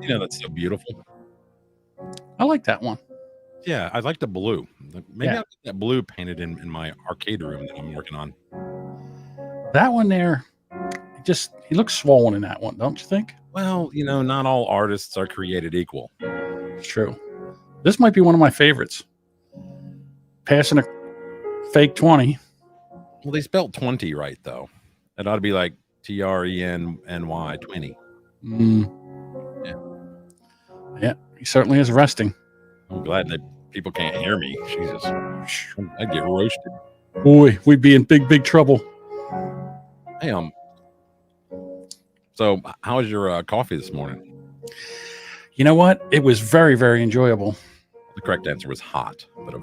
You know, that's so beautiful. I like that one. Yeah, I like the blue. Maybe Yeah. I'll get that blue painted in my arcade room that I'm working on. That one there, he looks swollen in that one, don't you think? Well, you know, not all artists are created equal. It's true. This might be one of my favorites. Passing a fake 20. Well, they spelled 20 right, though. It ought to be like TRENNY 20. Yeah, he certainly is resting. I'm glad that people can't hear me. Jesus. I'd get roasted. Boy, we'd be in big trouble. Hey, so how was your coffee this morning? You know what? It was very, very enjoyable. The correct answer was hot. But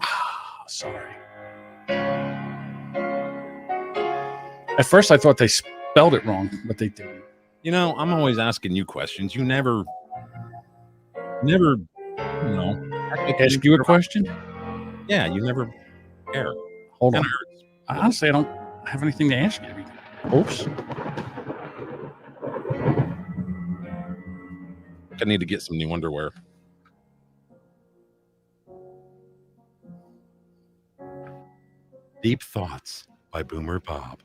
sorry. At first, I thought they spelled it wrong, but they didn't. You know, I'm always asking you questions. You never, you know. Ask you a question? Yeah, you never care. Hold on. Honestly, I don't have anything to ask you. Oops. I need to get some new underwear. Deep Thoughts by Boomer Bob.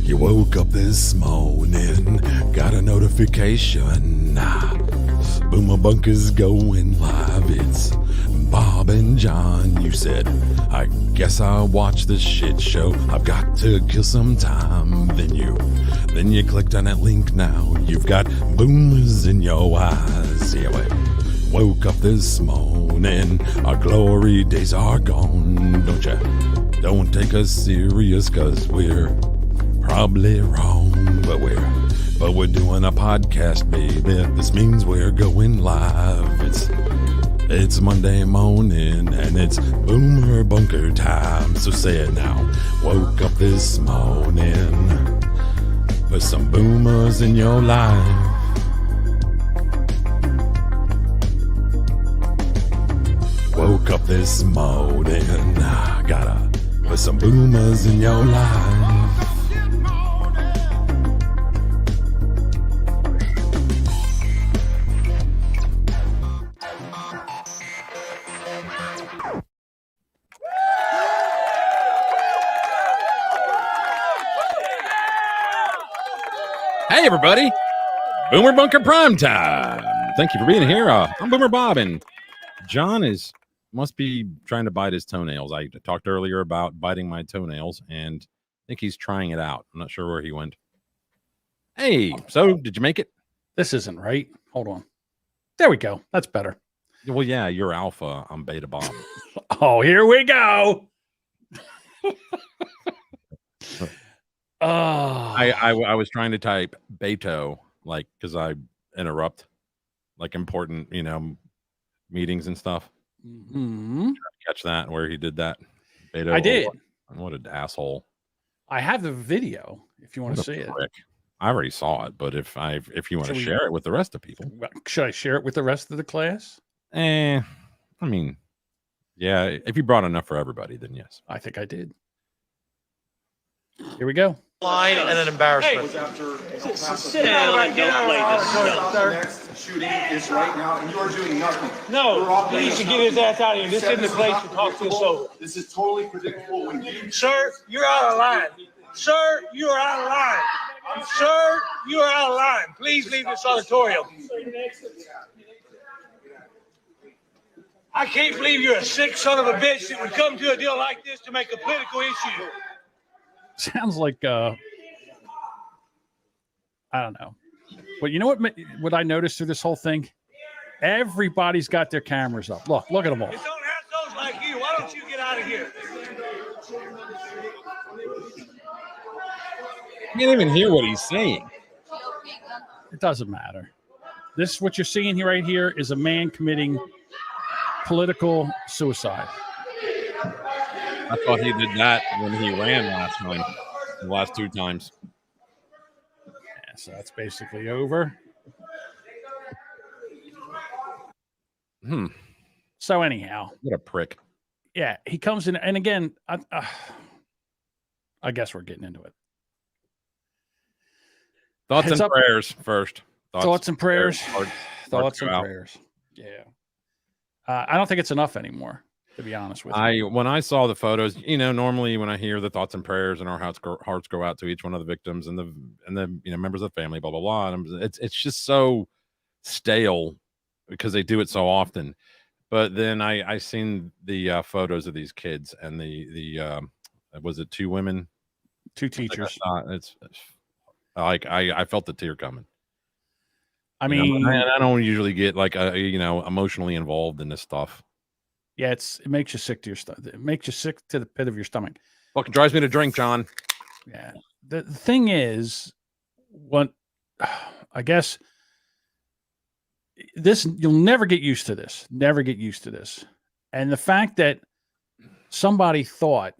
You woke up this morning, got a notification. Boomer Bunker's going live. It's Bob and John. You said, I guess I'll watch this shit show. I've got to kill some time. Then you clicked on that link now. You've got boomers in your eyes. Yeah, wait. Woke up this morning, our glory days are gone. Don't take us serious, cause we're probably wrong, but we're doing a podcast, baby. This means we're going live. It's Monday morning and it's Boomer Bunker time. So say it now. Woke up this morning, put some boomers in your life. Woke up this morning, gotta put some boomers in your life. Hey, everybody. Boomer Bunker Primetime. Thank you for being here. I'm Boomer Bob, and John must be trying to bite his toenails. I talked earlier about biting my toenails, and I think he's trying it out. I'm not sure where he went. Hey, so did you make it? This isn't right. Hold on. There we go. That's better. Well, yeah, you're alpha. I'm beta Bob. Oh, here we go. I was trying to type Beto, like, because I interrupt like important, meetings and stuff. Mm-hmm. Catch that where he did that? Beto, I did. What an asshole! I have the video if you want to see it. I already saw it, but if you want to share it with the rest of people, should I share it with the rest of the class? I mean, yeah. If you brought enough for everybody, then yes. I think I did. Here we go. Line and an embarrassment. Sit down, get out. The next shooting is right now, and you are doing nothing. No, he needs to get his ass out of here. This isn't the place to talk this over. This is totally predictable. When you, sir, you're out of line. Sir, you are out of line. Sir, you are out of line. Please leave this auditorium. I can't believe you're a sick son of a bitch that would come to a deal like this to make a political issue. Sounds like I don't know, but you know what I noticed through this whole thing? Everybody's got their cameras up. Look at them all. It don't have those like you. Why don't you get out of here? I can't even hear what he's saying. It doesn't matter. This, what you're seeing here right here, is a man committing political suicide. I thought he did that when he ran last time, the last 2 times. Yeah, so that's basically over. So anyhow, What a prick. yeah, he comes in, and again, I guess we're getting into it. Thoughts It's and up- prayers first. Thoughts and prayers. Hearts Thoughts and go out. prayers. Yeah. I don't think it's enough anymore, to be honest with you. When I saw the photos, normally when I hear the thoughts and prayers and our hearts go out to each one of the victims and the members of the family, blah blah blah. And it's just so stale because they do it so often. But then I seen the photos of these kids and the was it 2 women, 2 teachers. It's like I felt the tear coming. I mean, I don't usually get like emotionally involved in this stuff. yeah, it makes you sick to your stomach. It makes you sick to the pit of your stomach. Fucking drives me to drink, John. Yeah. The thing is, what I guess you'll never get used to this. Never get used to this. And the fact that somebody thought,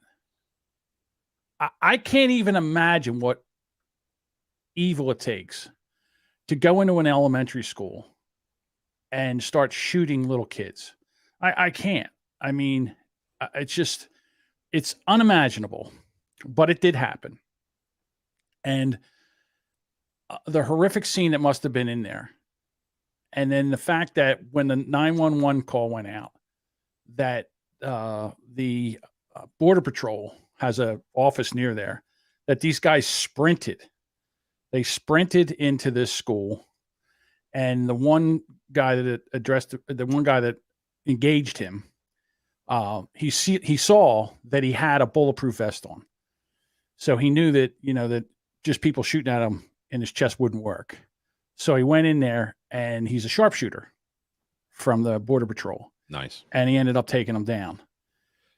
I can't even imagine what evil it takes to go into an elementary school and start shooting little kids. I can't. I mean, it's unimaginable, but it did happen. And the horrific scene that must have been in there. And then the fact that when the 911 call went out, that the Border Patrol has an office near there, that these guys sprinted. They sprinted into this school, and the one guy that engaged him, he saw that he had a bulletproof vest on, so he knew that that just people shooting at him in his chest wouldn't work. So he went in there, and he's a sharpshooter from the Border Patrol. Nice. And he ended up taking him down.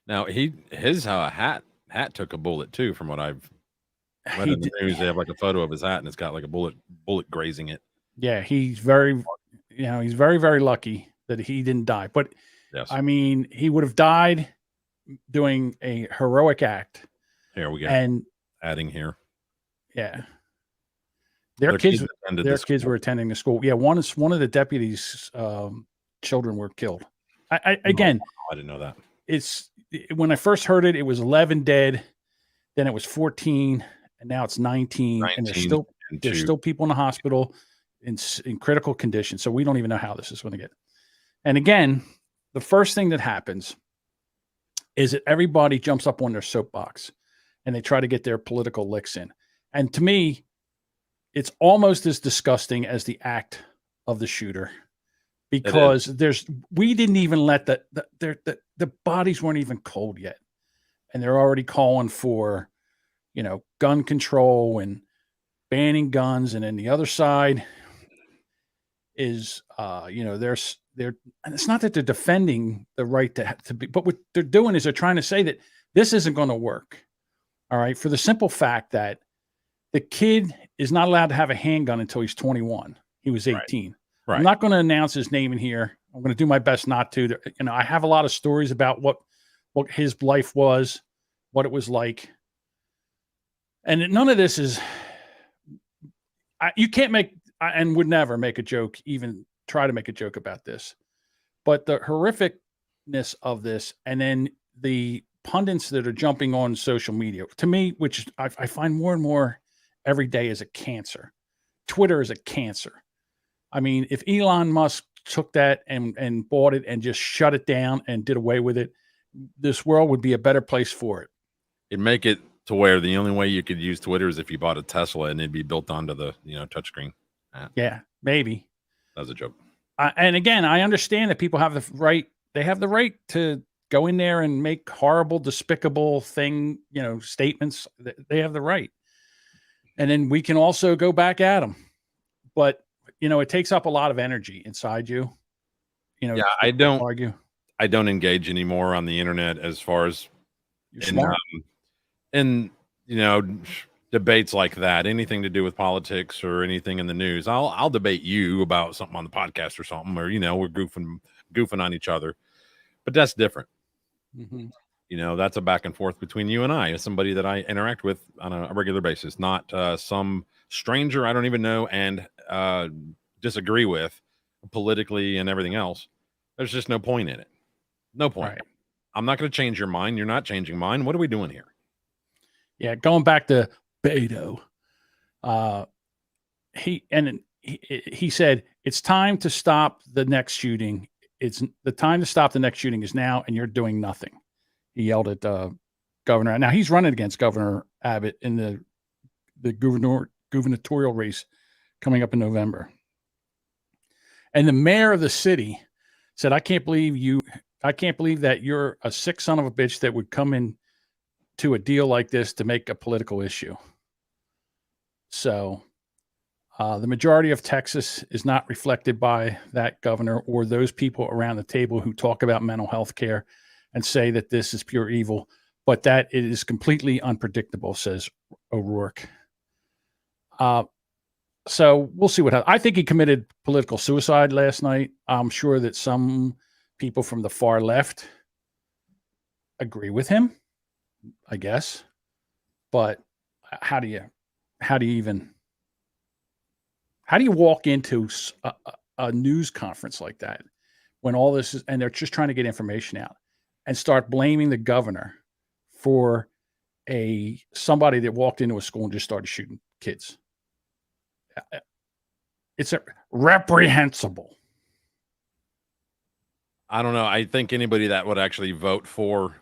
Now his hat took a bullet too, from what I've read in the news. They have like a photo of his hat, and it's got like a bullet grazing it. Yeah, he's very, very lucky that he didn't die. But yes, I mean, he would have died doing a heroic act. Here we go. And adding here. Yeah. Their kids were attending the school. Yeah, one of the deputies' children were killed. Again, I didn't know that. When I first heard it, it was 11 dead, then it was 14, and now it's 19 and there's still people in the hospital in critical condition. So we don't even know how this is going to get. And again, the first thing that happens is that everybody jumps up on their soapbox and they try to get their political licks in. And to me, it's almost as disgusting as the act of the shooter, because we didn't even let the bodies weren't even cold yet, and they're already calling for, gun control and banning guns. And then the other side is, and it's not that they're defending the right to be, but what they're doing is they're trying to say that this isn't going to work. All right. For the simple fact that the kid is not allowed to have a handgun until he's 21. He was 18. Right. I'm not going to announce his name in here. I'm going to do my best not to. I have a lot of stories about what his life was, what it was like. And none of this is, you can't make, and would never make a joke, even try to make a joke about this. But the horrificness of this, and then the pundits that are jumping on social media, to me, which I find more and more every day, is a cancer. Twitter is a cancer. I mean, if Elon Musk took that and bought it and just shut it down and did away with it, this world would be a better place for it. It'd make it to where the only way you could use Twitter is if you bought a Tesla and it'd be built onto the touchscreen. Yeah, maybe. That was a joke. And again, I understand that people have the right. They have the right to go in there and make horrible, despicable statements. They have the right. And then we can also go back at them. But, it takes up a lot of energy inside you. Yeah, I don't argue. I don't engage anymore on the internet as far as in debates like that, anything to do with politics or anything in the news. I'll debate you about something on the podcast or something, or we're goofing on each other, but that's different. Mm-hmm. that's a back and forth between you and I, as somebody that I interact with on a regular basis, not some stranger I don't even know and disagree with politically and everything else. There's just no point in it. No point. Right. I'm not going to change your mind. You're not changing mine. What are we doing here? Yeah, going back to Beto, he said it's time to stop the next shooting. It's the time to stop the next shooting is now, and you're doing nothing. He yelled at Governor. Now he's running against Governor Abbott in the gubernatorial race coming up in November. And the mayor of the city said, I can't believe that you're a sick son of a bitch that would come in to a deal like this to make a political issue. So the majority of Texas is not reflected by that governor or those people around the table who talk about mental health care and say that this is pure evil, but that it is completely unpredictable, says O'Rourke. So we'll see what happens. I think he committed political suicide last night. I'm sure that some people from the far left agree with him, I guess. But how do you walk into a news conference like that when all this is, and they're just trying to get information out, and start blaming the governor for somebody that walked into a school and just started shooting kids? It's reprehensible. I don't know. I think anybody that would actually vote for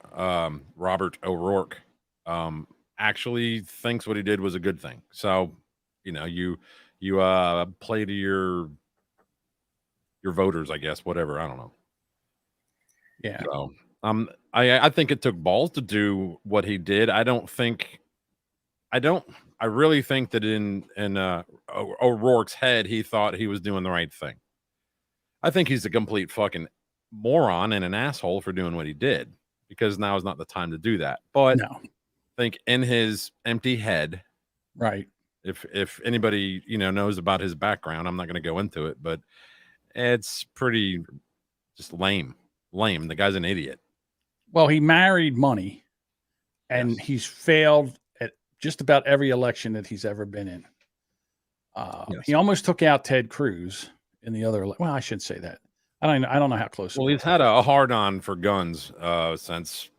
Robert O'Rourke actually thinks what he did was a good thing. So, you play to your voters, I guess, whatever. I don't know. Yeah. So, I think it took balls to do what he did. I really think that in O'Rourke's head, he thought he was doing the right thing. I think he's a complete fucking moron and an asshole for doing what he did, because now is not the time to do that. But no. I think in his empty head, right. If anybody, knows about his background, I'm not going to go into it, but it's pretty just lame. The guy's an idiot. Well, he married money, and he's failed at just about every election that he's ever been in. He almost took out Ted Cruz in the other. Well, I shouldn't say that. I don't know how close. Well, he's had a hard on for guns since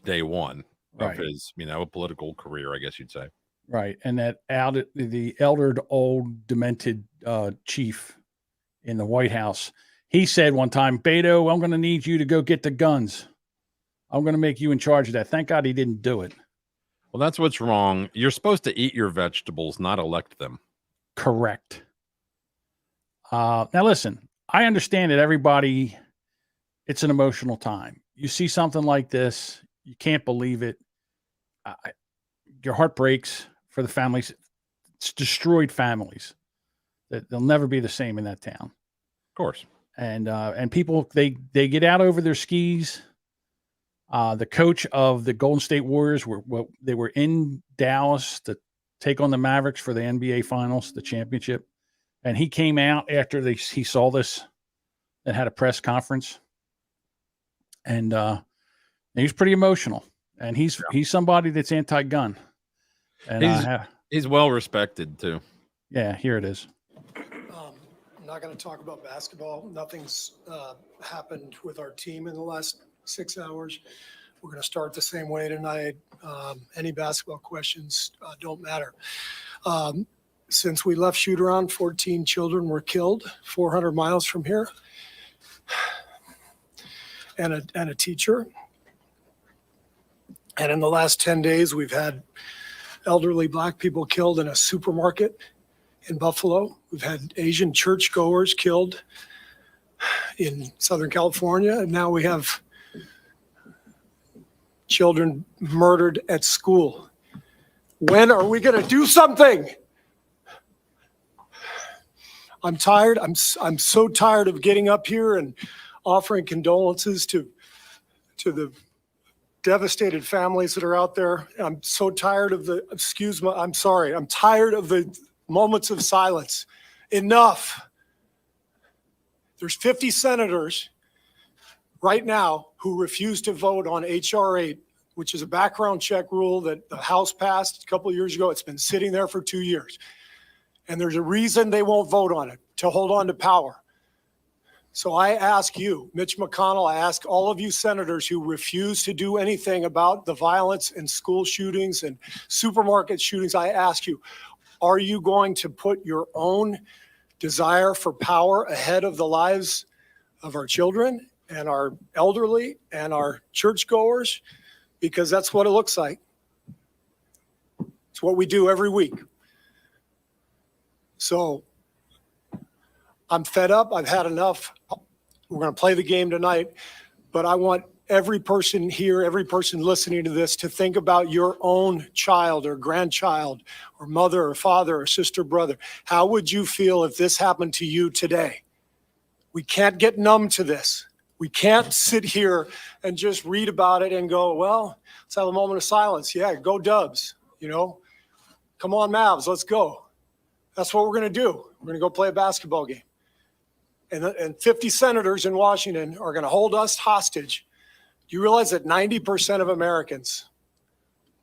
day one of his, political career, I guess you'd say. Right, and the eldered, old, demented chief in the White House, he said one time, Beto, I'm going to need you to go get the guns. I'm going to make you in charge of that. Thank God he didn't do it. Well, that's what's wrong. You're supposed to eat your vegetables, not elect them. Correct. Now, listen, I understand that everybody, it's an emotional time. You see something like this, you can't believe it. Your heart breaks for the families. It's destroyed families. That they'll never be the same in that town. Of course. And people, they get out over their skis. The coach of the Golden State Warriors they were in Dallas to take on the Mavericks for the NBA Finals, the championship. And he came out after he saw this and had a press conference. And he was pretty emotional. And he's somebody that's anti-gun. And he's well respected too. Yeah, here it is. I'm not going to talk about basketball. Nothing's happened with our team in the last 6 hours. We're going to start the same way tonight. Any basketball questions don't matter. Since we left shoot-around, 14 children were killed 400 miles from here, and a teacher. And in the last 10 days, we've had elderly Black people killed in a supermarket in Buffalo. We've had Asian churchgoers killed in Southern California. And now we have children murdered at school. When are we going to do something? I'm tired. I'm so tired of getting up here and offering condolences to the devastated families that are out there. I'm so tired of I'm tired of the moments of silence. Enough. There's 50 senators right now who refuse to vote on H.R. 8 which is a background check rule that the House passed a couple of years ago. It's been sitting there for 2 years. And there's a reason they won't vote on it, to hold on to power. So I ask you, Mitch McConnell, I ask all of you senators who refuse to do anything about the violence and school shootings and supermarket shootings, I ask you, are you going to put your own desire for power ahead of the lives of our children and our elderly and our churchgoers? Because that's what it looks like. It's what we do every week. So I'm fed up. I've had enough. We're going to play the game tonight, but I want every person here, every person listening to this to think about your own child or grandchild or mother or father or sister, brother. How would you feel if this happened to you today? We can't get numb to this. We can't sit here and just read about it and go, well, let's have a moment of silence. Yeah, go Dubs, you know, come on Mavs, let's go. That's what we're going to do. We're going to go play a basketball game. And 50 senators in Washington are going to hold us hostage. Do you realize that 90% of Americans,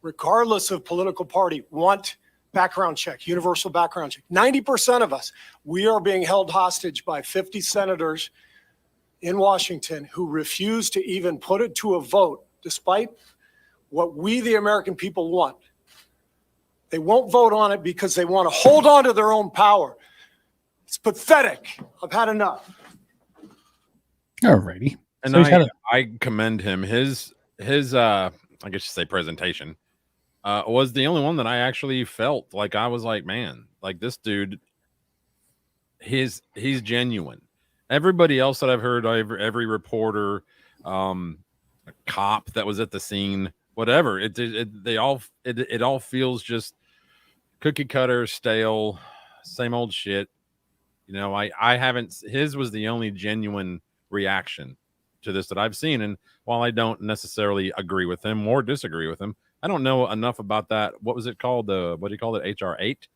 regardless of political party, want background check, universal background check? 90% of us, we are being held hostage by 50 senators in Washington who refuse to even put it to a vote, despite what we, the American people, want. They won't vote on it because they want to hold on to their own power. It's pathetic. I've had enough. All righty. And So I commend him. His I guess you say presentation was the only one that I actually felt like I was like, man, like this dude, he's genuine. Everybody else that I've heard, every reporter, a cop that was at the scene, whatever, it all feels just cookie cutter, stale, same old shit. You know, I haven't. His was the only genuine reaction to this that I've seen. And while I don't necessarily agree with him or disagree with him, I don't know enough about that. What was it called? What do you call it? HR 8?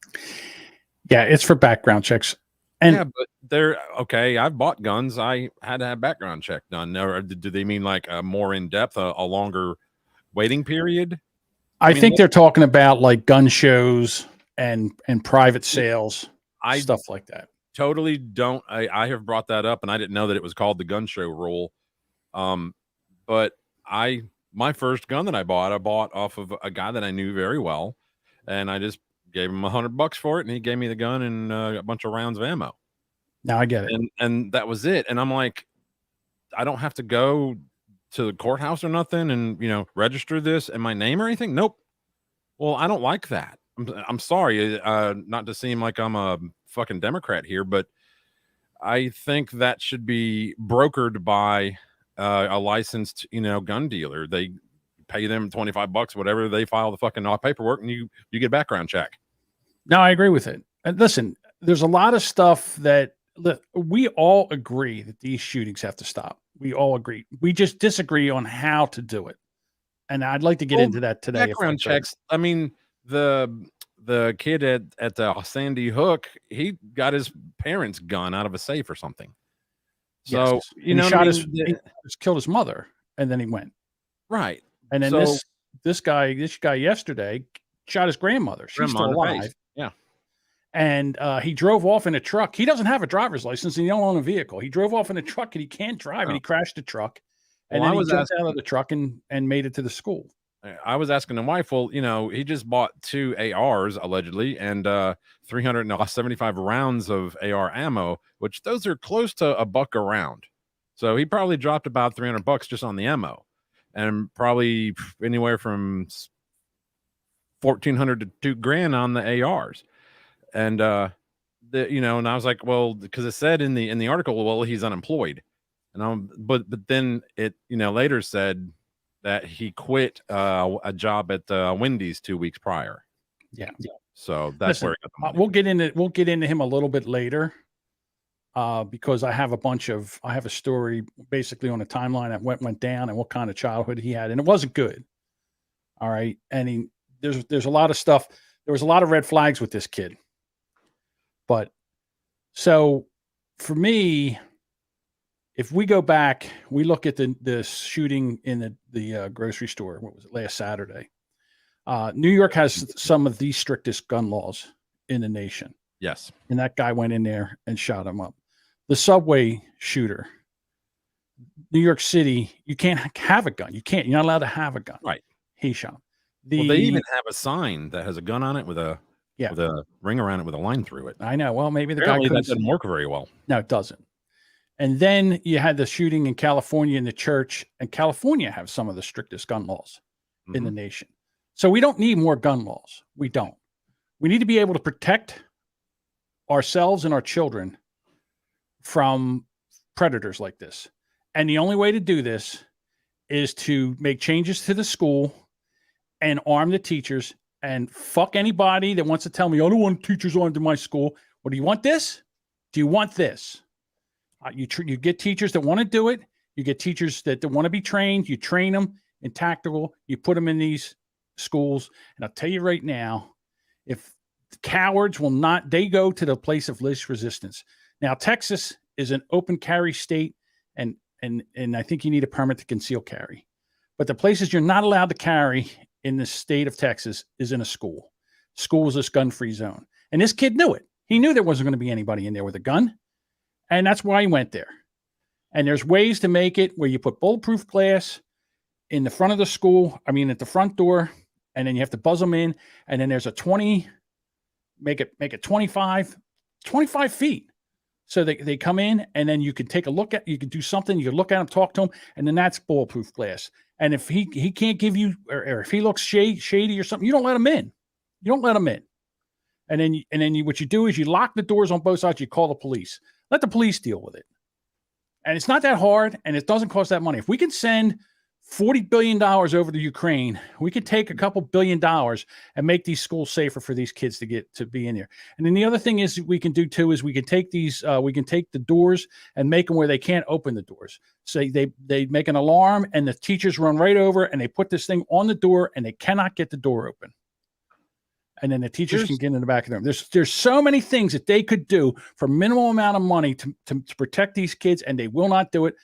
Yeah, it's for background checks. And yeah, but they're okay. I've bought guns. I had to have background check done. Or do they mean like a more in depth, a longer waiting period? I mean, think they're talking about like gun shows and private sales, stuff like that. Totally don't. I have brought that up, and I didn't know that it was called the gun show rule. But my first gun that I bought off of a guy that I knew very well, and I just gave him $100 for it, and he gave me the gun and a bunch of rounds of ammo. Now I get it. And that was it. And I'm like, I don't have to go to the courthouse or nothing and, you know, register this in my name or anything. Nope. Well, I don't like that. I'm sorry, not to seem like I'm a fucking Democrat here, but I think that should be brokered by a licensed, you know, gun dealer. They pay them $25, whatever. They file the fucking paperwork, and you get a background check. No, I agree with it. And listen, there's a lot of stuff that we all agree that these shootings have to stop. We all agree. We just disagree on how to do it. And I'd like to get into that today. Background checks. I mean, the kid at the Sandy Hook, he got his parents' gun out of a safe or something. So, yes. You know, he killed his mother, and then he went. Right. And then this guy yesterday shot his grandmother. She's still alive. Yeah. And he drove off in a truck. He doesn't have a driver's license, and he don't own a vehicle. He drove off in a truck, and he can't drive, and he crashed the truck. And then he jumped out of the truck and made it to the school. I was asking the wife, well, you know, he just bought 2 ARs allegedly and 375 rounds of AR ammo, which those are close to $1 a round. So he probably dropped about $300 just on the ammo, and probably anywhere from $1,400 to $2,000 on the ARs. And you know, and I was like, well, because it said in the article, well, he's unemployed, and but then it, you know, later said that he quit a job at Wendy's 2 weeks prior. Yeah. So that's where he got the money. We'll get into him a little bit later, because I have a story basically on a timeline that went down and what kind of childhood he had, and it wasn't good. All right, and there's a lot of stuff. There was a lot of red flags with this kid, but so for me, if we go back, we look at the shooting in the grocery store. What was it, last Saturday? New York has some of the strictest gun laws in the nation. Yes. And that guy went in there and shot him up. The subway shooter, New York City, you can't have a gun. You're not allowed to have a gun. Right. He shot him. Well, they even have a sign that has a gun on it with a ring around it with a line through it. I know. Well, maybe Apparently that doesn't work very well. No, it doesn't. And then you had the shooting in California in the church, and California have some of the strictest gun laws in the nation. So we don't need more gun laws. We don't. We need to be able to protect ourselves and our children from predators like this. And the only way to do this is to make changes to the school and arm the teachers and fuck anybody that wants to tell me, I don't want teachers on to my school. Well, do you want this? Do you want this? You get teachers that want to do it. You get teachers that want to be trained. You train them in tactical. You put them in these schools. And I'll tell you right now, if the cowards will not, they go to the place of least resistance. Now, Texas is an open carry state, and I think you need a permit to conceal carry. But the places you're not allowed to carry in the state of Texas is in a school. School is this gun-free zone. And this kid knew it. He knew there wasn't going to be anybody in there with a gun. And that's why he went there. And there's ways to make it where you put bulletproof glass in the front of the school, at the front door, and then you have to buzz them in. And then there's a 20, make it 25 feet. So they come in, and then you can take a look at, you can do something, you can look at them, talk to them, and then that's bulletproof glass. And if he can't give you, or if he looks shady or something, you don't let him in. You don't let him in. And then what you do is you lock the doors on both sides. You call the police. Let the police deal with it. And it's not that hard, and it doesn't cost that money. If we can send $40 billion over to Ukraine, we could take a couple $1 billion and make these schools safer for these kids to get to be in there. And then the other thing is we can do too is we can take the doors and make them where they can't open the doors. So they make an alarm, and the teachers run right over and they put this thing on the door, and they cannot get the door open. And then the teachers can get in the back of the room. There's so many things that they could do for minimal amount of money to protect these kids, and they will not do it.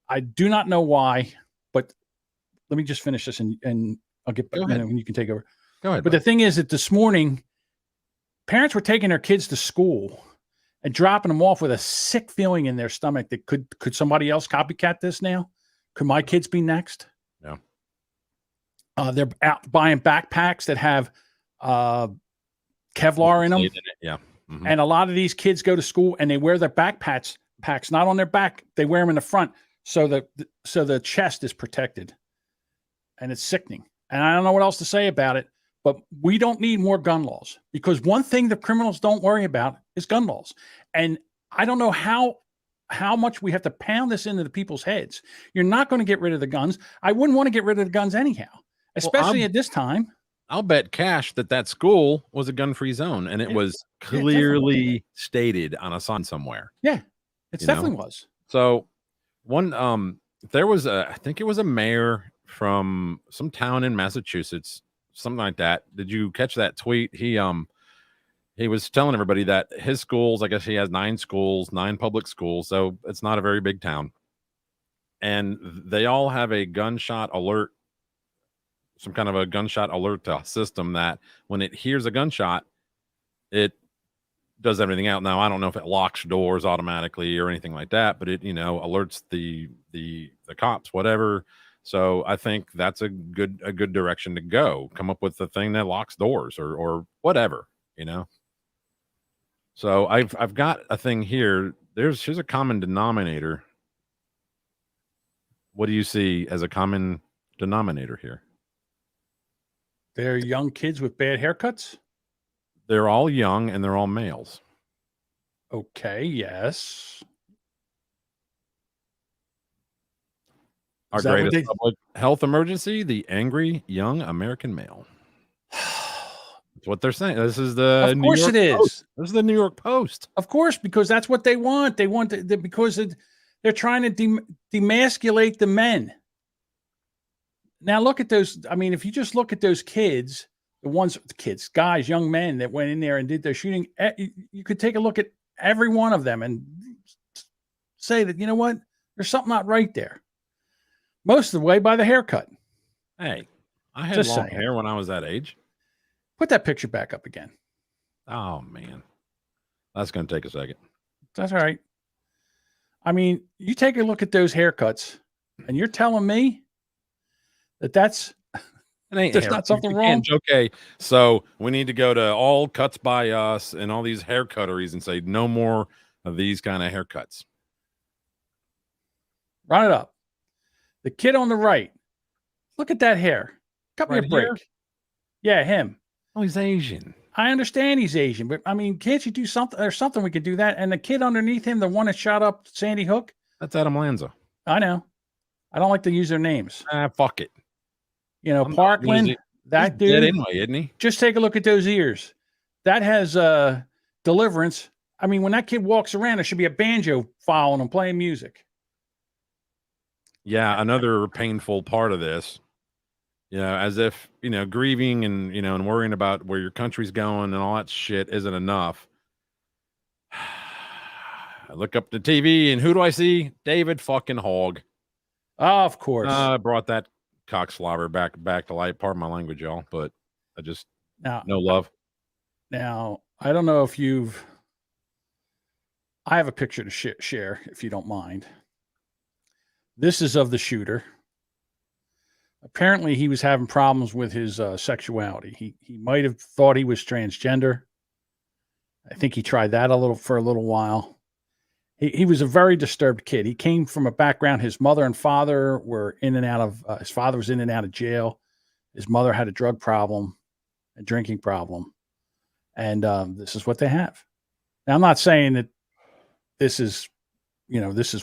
I do not know why, but let me just finish this and I'll get back when you can take over. Go ahead. But the thing is that this morning, parents were taking their kids to school and dropping them off with a sick feeling in their stomach that could somebody else copycat this now? Could my kids be next? Yeah. They're out buying backpacks that have Kevlar in them. Yeah. Mm-hmm. And a lot of these kids go to school and they wear their backpacks not on their back. They wear them in the front. So the chest is protected, and it's sickening. And I don't know what else to say about it, but we don't need more gun laws, because one thing the criminals don't worry about is gun laws. And I don't know how much we have to pound this into the people's heads. You're not going to get rid of the guns. I wouldn't want to get rid of the guns anyhow, especially at this time. I'll bet cash that school was a gun-free zone, and it was clearly stated on a sign somewhere. Yeah, it definitely was. So there was I think it was a mayor from some town in Massachusetts, something like that. Did you catch that tweet? He was telling everybody that his schools, I guess he has 9 public schools, so it's not a very big town. And they all have a gunshot alert, some kind of a gunshot alert system that when it hears a gunshot, it does everything out. Now, I don't know if it locks doors automatically or anything like that, but it, alerts the cops, whatever. So I think that's a good direction to go. Come up with the thing that locks doors or whatever, So I've got a thing here. Here's a common denominator. What do you see as a common denominator here? They're young kids with bad haircuts? They're all young and they're all males. Okay, yes. Our greatest public health emergency, the angry young American male. That's what they're saying. This is the Of course it is. This is the New York Post. Of course, because that's what they want. They want because they're trying to demasculate the men. Now look at those. I mean, if you just look at those kids, guys, young men that went in there and did their shooting, you could take a look at every one of them and say that, you know what? There's something not right there. Most of the way by the haircut. Hey, I had Just long saying. hair when I was that age. Put that picture back up again. Oh, man. That's going to take a second. That's all right. I mean, you take a look at those haircuts, and you're telling me that there's not something wrong? Okay, so we need to go to all cuts by us and all these haircutteries and say no more of these kind of haircuts. Run it up. The kid on the right. Look at that hair. Cut me a break. Here? Yeah, him. Oh, he's Asian. I understand he's Asian, but I mean, can't you do something? There's something we could do that. And the kid underneath him, the one that shot up Sandy Hook. That's Adam Lanza. I know. I don't like to use their names. Fuck it. You know, Parkland, that dude. Dead anyway, isn't he? Just take a look at those ears. That has Deliverance. I mean, when that kid walks around, there should be a banjo following him playing music. Yeah, another painful part of this. You know, as if, you know, grieving and, you know, and worrying about where your country's going and all that shit isn't enough. I look up the TV and who do I see? David fucking Hogg. Oh, of course. I brought that cockslobber back to light. Pardon my language, y'all, but I just no love. Now, I don't know if I have a picture to share, if you don't mind. This is of the shooter. Apparently, he was having problems with his sexuality. He might have thought he was transgender. I think he tried that for a little while. He was a very disturbed kid. He came from a background. His mother and father were in and out of. His father was in and out of jail. His mother had a drug problem, a drinking problem, and this is what they have. Now, I'm not saying that this is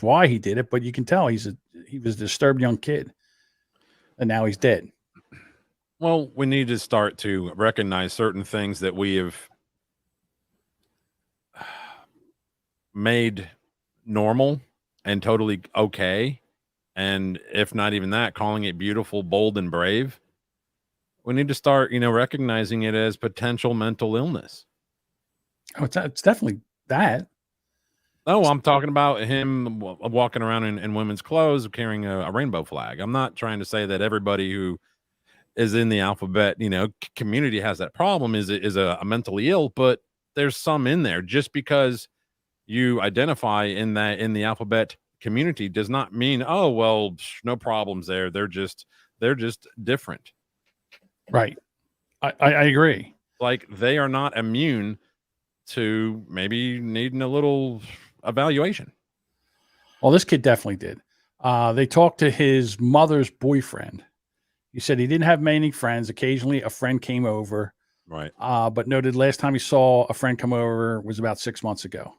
why he did it, but you can tell he was a disturbed young kid. And now he's dead. Well, we need to start to recognize certain things that we have made normal and totally okay. And if not even that, calling it beautiful, bold, and brave. We need to start, recognizing it as potential mental illness. Oh, it's definitely that. Oh, I'm talking about him walking around in women's clothes carrying a rainbow flag. I'm not trying to say that everybody who is in the alphabet, community has that problem is a mentally ill, but there's some in there. Just because you identify in the alphabet community does not mean, oh, well, no problems there. They're just different. Right. I agree. Like they are not immune to maybe needing a little evaluation. Well, this kid definitely did. They talked to his mother's boyfriend. He said he didn't have many friends. Occasionally a friend came over. Right. But noted last time he saw a friend come over was about 6 months ago.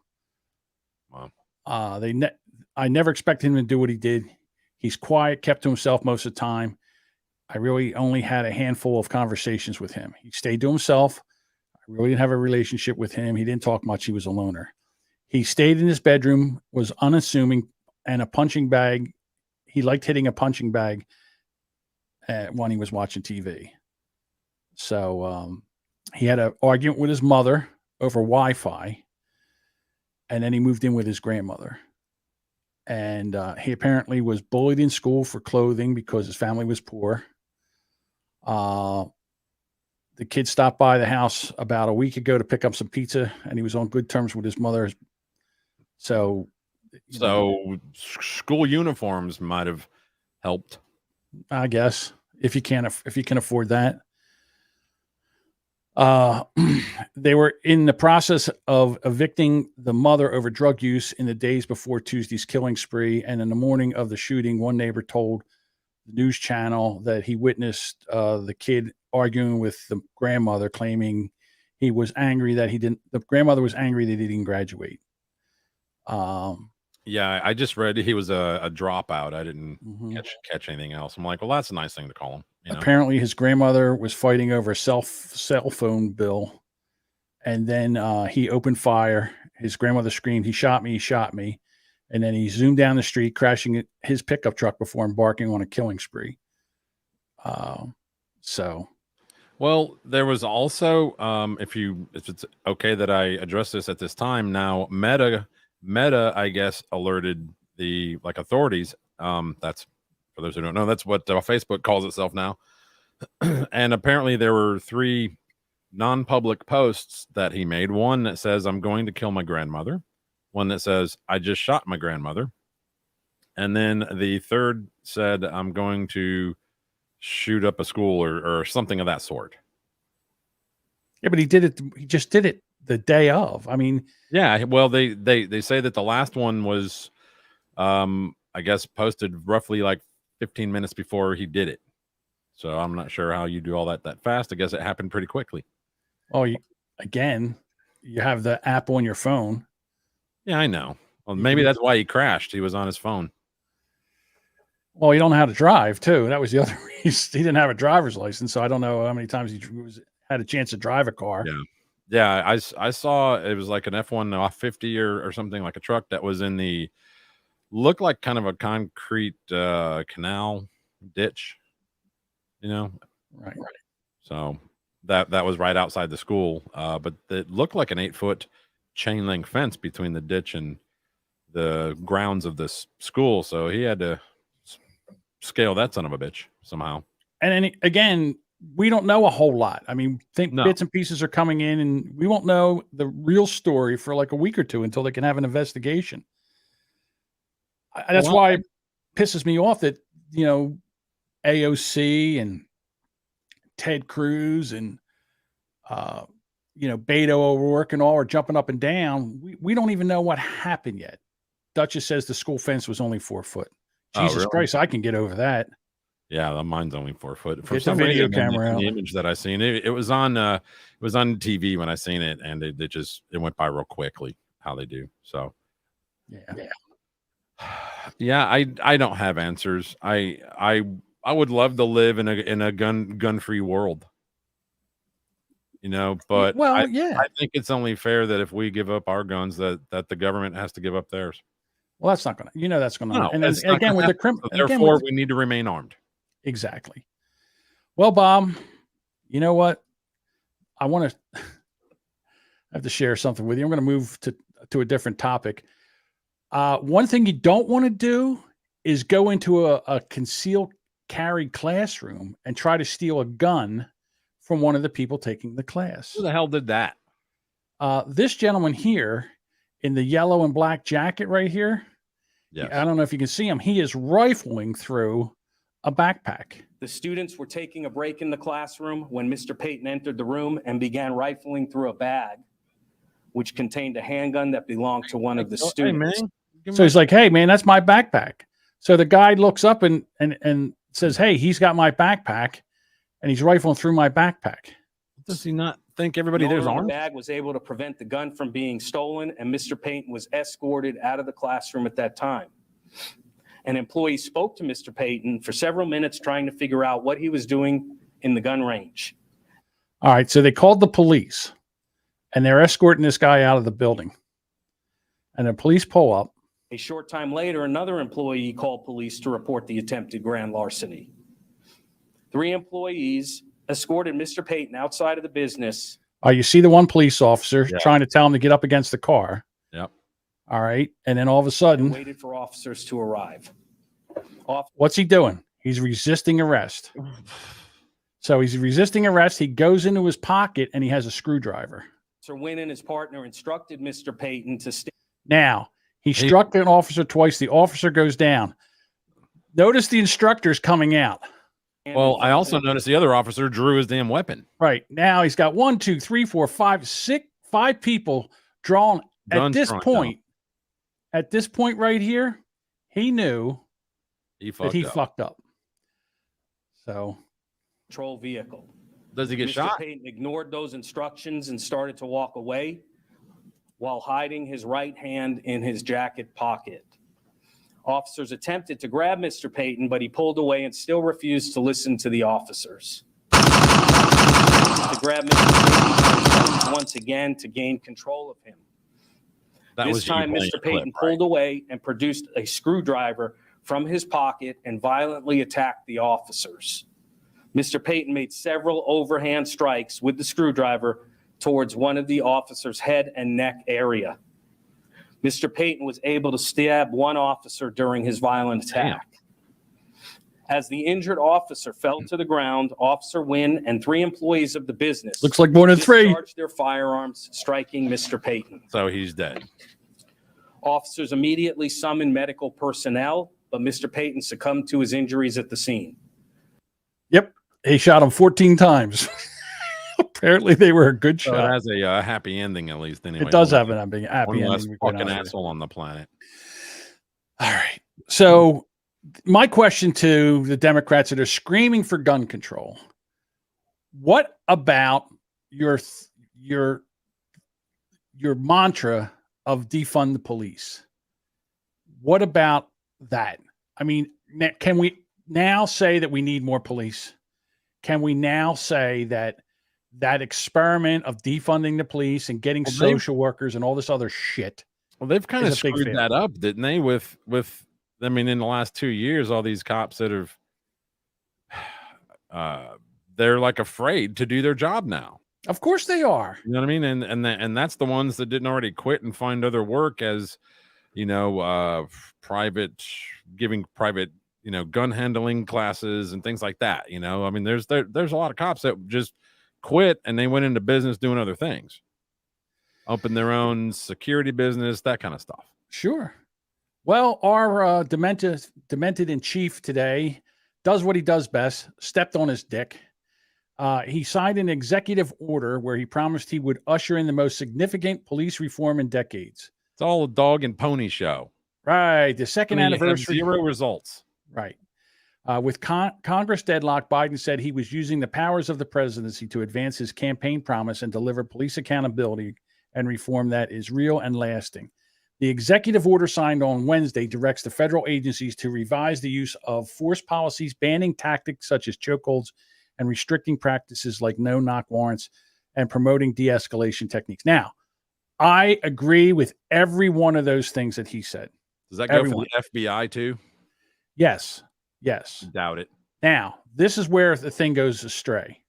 Wow. I never expected him to do what he did. He's quiet, kept to himself most of the time. I really only had a handful of conversations with him. He stayed to himself. I really didn't have a relationship with him. He didn't talk much. He was a loner. He stayed in his bedroom, was unassuming, and a punching bag. He liked hitting a punching bag when he was watching TV. So he had an argument with his mother over Wi-Fi, and then he moved in with his grandmother. And he apparently was bullied in school for clothing because his family was poor. The kid stopped by the house about a week ago to pick up some pizza, and he was on good terms with his mother. So school uniforms might have helped, I guess, if you can afford that. They were in the process of evicting the mother over drug use in the days before Tuesday's killing spree. And in the morning of the shooting, one neighbor told the news channel that he witnessed the kid arguing with the grandmother, claiming he was angry that the grandmother was angry that he didn't graduate. Yeah, I just read he was a dropout. I didn't catch anything else. I'm like, well, that's a nice thing to call him. Apparently his grandmother was fighting over a cell phone bill. And then he opened fire. His grandmother screamed, he shot me. And then he zoomed down the street, crashing his pickup truck before embarking on a killing spree. Well, there was also, if it's okay that I address this at this time now, Meta, I guess, alerted the authorities. That's, for those who don't know, that's what Facebook calls itself now. And apparently there were 3 non-public posts that he made. One that says, "I'm going to kill my grandmother." One that says, "I just shot my grandmother." And then the third said, "I'm going to shoot up a school," or something of that sort. Yeah, but he did it. He just did it the day of. I mean, yeah. Well, they say that the last one was, I guess, posted roughly like 15 minutes before he did it. So I'm not sure how you do all that fast. I guess it happened pretty quickly. Oh, you have the app on your phone. Yeah, I know. Well, maybe that's why he crashed. He was on his phone. Well, you don't know how to drive too. That was the other reason. He didn't have a driver's license, so I don't know how many times he had a chance to drive a car. Yeah. I saw it was like an F-150 or something, like a truck that was in the, looked like kind of a concrete canal ditch, Right. So that was right outside the school, but it looked like an 8-foot chain link fence between the ditch and the grounds of this school. So he had to scale that son of a bitch somehow. And then again, we don't know a whole lot. I mean, bits and pieces are coming in, and we won't know the real story for like a week or two until they can have an investigation. That's why it pisses me off that, AOC and Ted Cruz and, Beto O'Rourke and all are jumping up and down. We don't even know what happened yet. Duchess says the school fence was only 4 foot. Jesus really? Christ, I can get over that. Yeah, mine's only 4 foot. From some video camera out. The image that I seen, it was on TV when I seen it, and it went by real quickly, how they do. So yeah, I don't have answers. I would love to live in a gun-free world, but I think it's only fair that if we give up our guns, that the government has to give up theirs. Well, that's not going to, that's going to, no, and again, with the criminal, therefore we need to remain armed. Exactly. Well, Bob, you know what? I have to share something with you. I'm going to move to a different topic. One thing you don't want to do is go into a concealed carry classroom and try to steal a gun from one of the people taking the class. Who the hell did that? This gentleman here in the yellow and black jacket right here. Yes. I don't know if you can see him. He is rifling through a backpack. The students were taking a break in the classroom when Mr. Payton entered the room and began rifling through a bag, which contained a handgun that belonged to one of the students. Hey, so he's like, "Hey, man, that's my backpack." So the guy looks up and says, "Hey, he's got my backpack, and he's rifling through my backpack." Does he not think everybody there's armed? The bag was able to prevent the gun from being stolen, and Mr. Payton was escorted out of the classroom at that time. An employee spoke to Mr. Payton for several minutes trying to figure out what he was doing in the gun range. All right, so they called the police, and they're escorting this guy out of the building. And the police pull up. A short time later, another employee called police to report the attempted grand larceny. 3 employees escorted Mr. Payton outside of the business. You see the one police officer trying to tell him to get up against the car. Yep. All right. And then all of a sudden, waited for officers to arrive. What's he doing? He's resisting arrest. So he's resisting arrest. He goes into his pocket and he has a screwdriver. Sir Wynn and his partner instructed Mr. Payton to stay. Now, he struck an officer twice. The officer goes down. Notice the instructor's coming out. Well, I also noticed the other officer drew his damn weapon. Right. Now he's got 1, 2, 3, 4, 5, 6, 5 people drawn. At this point right here, he knew he fucked up. So, patrol vehicle. Does he get shot? Mr. Payton ignored those instructions and started to walk away while hiding his right hand in his jacket pocket. Officers attempted to grab Mr. Payton, but he pulled away and still refused to listen to the officers. To grab Mr. Payton once again to gain control of him. This time, Mr. Payton pulled away and produced a screwdriver from his pocket and violently attacked the officers. Mr. Payton made several overhand strikes with the screwdriver towards one of the officers' head and neck area. Mr. Payton was able to stab one officer during his violent attack. As the injured officer fell to the ground, Officer Wynn and 3 employees of the business Looks like more than 3. discharged their firearms, striking Mr. Payton. So he's dead. Officers immediately summoned medical personnel, but Mr. Payton succumbed to his injuries at the scene. Yep. He shot him 14 times. Apparently they were a good So shot. it has a happy ending, at least. Anyway, It does have an happy one ending. less fucking asshole on the planet. All right. So my question to the Democrats that are screaming for gun control, what about your mantra of defund the police? What about that? I mean, can we now say that we need more police? Can we now say that experiment of defunding the police and getting social workers and all this other shit? Well, they've kind of screwed that up, didn't they? With I mean, in the last 2 years, all these cops that have, they're like afraid to do their job now. Of course they are. You know what I mean? And that's the ones that didn't already quit and find other work as, giving private, gun handling classes and things like that. I mean, there's a lot of cops that just quit and they went into business doing other things, open their own security business, that kind of stuff. Sure. Well, our demented in chief today does what he does best, stepped on his dick. He signed an executive order where he promised he would usher in the most significant police reform in decades. It's all a dog and pony show. Right. The second anniversary. 0 results. Right. With Congress deadlocked, Biden said he was using the powers of the presidency to advance his campaign promise and deliver police accountability and reform that is real and lasting. The executive order signed on Wednesday directs the federal agencies to revise the use of force policies, banning tactics such as chokeholds and restricting practices like no-knock warrants and promoting de-escalation techniques. Now, I agree with every one of those things that he said. Does that go for the FBI too? Yes. Doubt it. Now, this is where the thing goes astray.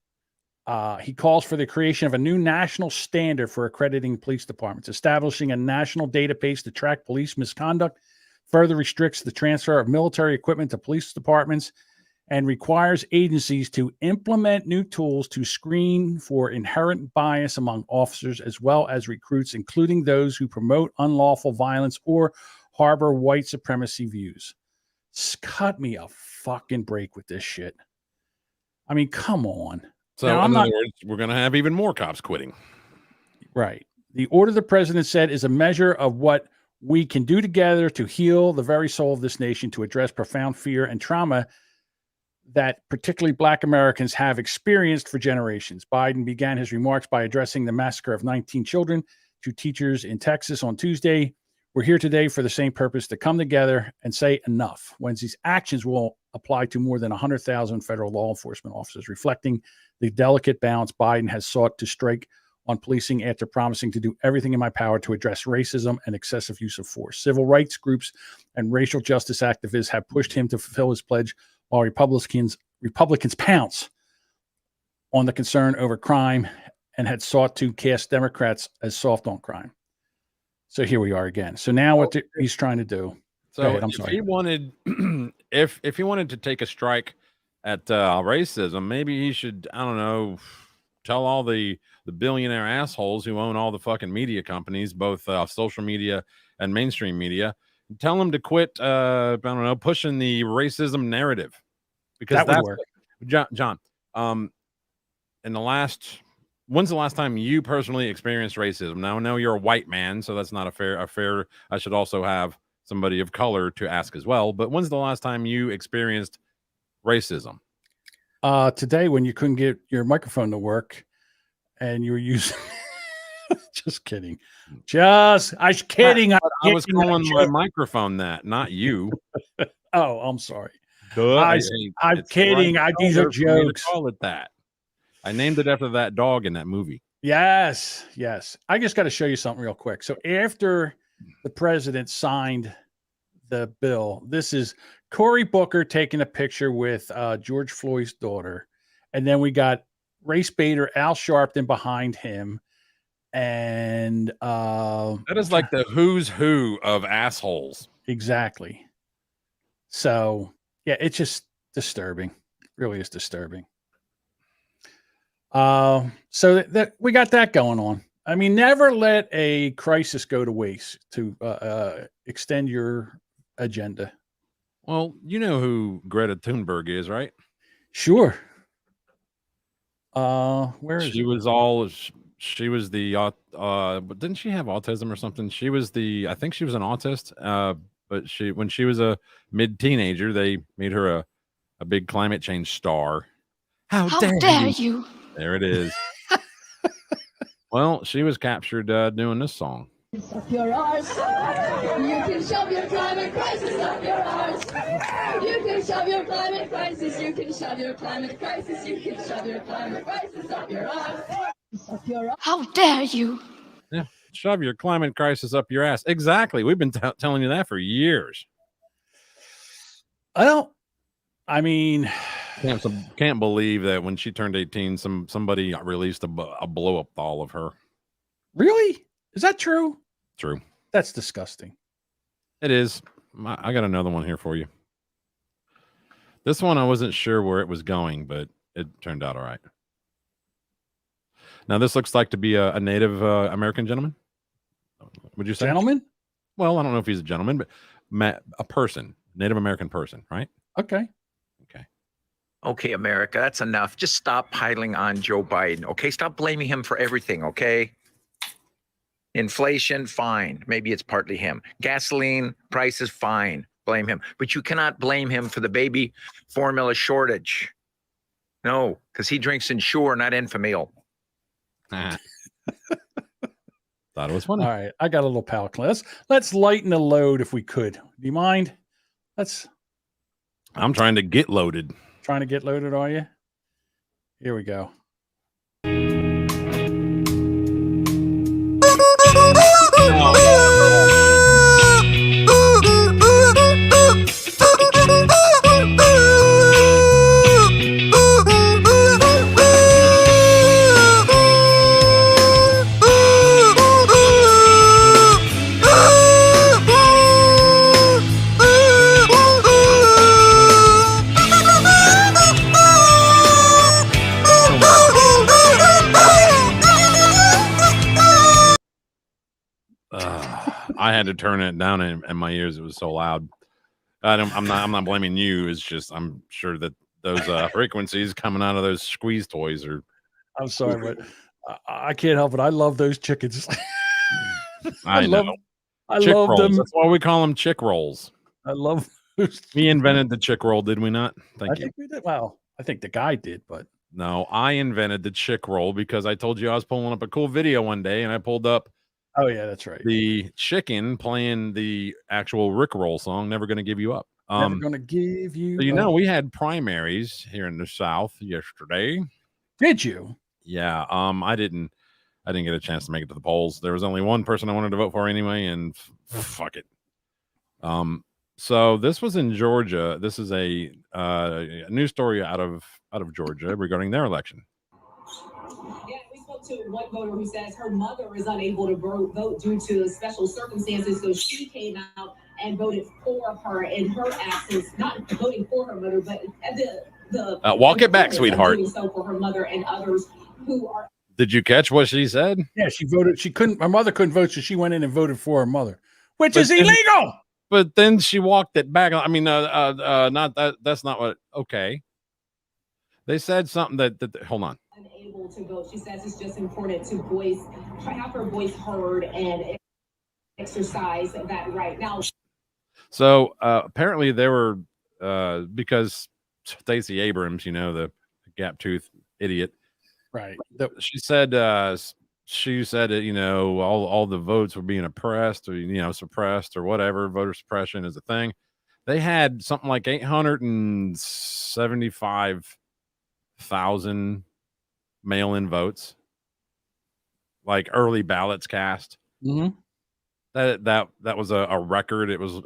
He calls for the creation of a new national standard for accrediting police departments, establishing a national database to track police misconduct, further restricts the transfer of military equipment to police departments, and requires agencies to implement new tools to screen for inherent bias among officers as well as recruits, including those who promote unlawful violence or harbor white supremacy views. Cut me a fucking break with this shit. I mean, come on. So now, in other words, we're going to have even more cops quitting. Right. The order the president said is a measure of what we can do together to heal the very soul of this nation, to address profound fear and trauma that particularly Black Americans have experienced for generations. Biden began his remarks by addressing the massacre of 19 children to teachers in Texas on Tuesday. We're here today for the same purpose, to come together and say enough. Wednesday's actions will apply to more than 100,000 federal law enforcement officers, reflecting the delicate balance Biden has sought to strike on policing after promising to do everything in my power to address racism and excessive use of force. Civil rights groups and racial justice activists have pushed him to fulfill his pledge, while Republicans pounce on the concern over crime and had sought to cast Democrats as soft on crime. So here we are again. So now what he's trying to do. So if he wanted, if he wanted to take a strike at racism, maybe he should, I don't know, tell all the billionaire assholes who own all the fucking media companies, both social media and mainstream media, tell them to quit, I don't know, pushing the racism narrative. Because that would work. John, when's the last time you personally experienced racism? Now I know you're a white man, so that's not a fair. I should also have somebody of color to ask as well. But when's the last time you experienced racism? Today, when you couldn't get your microphone to work and you were using just kidding. I was kidding. I was calling my microphone that, not you. Oh, I'm sorry. I'm kidding. These are jokes. Call it that. I named it after that dog in that movie. Yes. I just got to show you something real quick. So after the president signed the bill, this is Cory Booker taking a picture with George Floyd's daughter. And then we got race baiter Al Sharpton behind him. And that is like the who's who of assholes. Exactly. So yeah, it's just disturbing. It really is disturbing. So that we got that going on. I mean, never let a crisis go to waste to extend your agenda. Well, you know who Greta Thunberg is, right? Sure. Where is she it? was all she was the but didn't she have autism or something? She was I think she was an autist. But when she was a mid-teenager, they made her a big climate change star. How dare you? There it is. Well, she was captured doing this song. Up your arse. You can shove your climate crisis up your arse. You can shove your climate crisis. You can shove your climate crisis. You can shove your climate crisis up your arse. Up your arse. How dare you? Yeah, shove your climate crisis up your ass. Exactly. We've been telling you that for years. Well, I mean, can't believe that when she turned 18, somebody released a blow up doll of her. Really? Is that true? True. That's disgusting. It is. I got another one here for you. This one, I wasn't sure where it was going, but it turned out all right. Now, this looks like to be a Native American gentleman. Would you say? Gentleman? Well, I don't know if he's a gentleman, but a person, Native American person, right? Okay. Okay, America, that's enough. Just stop piling on Joe Biden, okay? Stop blaming him for everything, okay? Inflation, fine. Maybe it's partly him. Gasoline prices, fine. Blame him. But you cannot blame him for the baby formula shortage. No, because he drinks Ensure, not Enfamil. Thought it was funny. All right, I got a little palate cleanse. Let's lighten the load if we could. Do you mind? I'm trying to get loaded. Trying to get loaded, are you? Here we go. I had to turn it down in my ears. It was so loud. I'm not blaming you. It's just I'm sure that those frequencies coming out of those squeeze toys are. I'm sorry, but I can't help it. I love those chickens. I love rolls. them. That's why we call them chick rolls. I love those. We invented the chick roll, did we not? I think we did. Well, I think the guy did, but no, I invented the chick roll because I told you I was pulling up a cool video one day, and I pulled up. Oh yeah, that's right. The chicken playing the actual Rick Roll song, "Never Gonna Give You Up." Never gonna give you. So, we had primaries here in the South yesterday. Did you? Yeah. I didn't get a chance to make it to the polls. There was only one person I wanted to vote for anyway, and fuck it. So this was in Georgia. This is a news story out of Georgia regarding their election. Yeah, we spoke to one voter who says her mother is unable to vote due to special circumstances, so she came out and voted for her in her absence. Not voting for her mother, but the walk it back, sweetheart. Doing so for her mother and others who are. Did you catch what she said? Yeah, she voted. She couldn't. Her mother couldn't vote, so she went in and voted for her mother, which is illegal. But then she walked it back. I mean, not that. That's not what. Okay. They said something that hold on. Unable to vote. She says it's just important to have her voice heard and exercise that right now. So apparently there were because Stacey Abrams, the gap tooth idiot, right? She said all the votes were being oppressed or suppressed or whatever. Voter suppression is a thing. They had something like 875,000 mail-in votes, like early ballots cast. Mm-hmm. That was a record. It was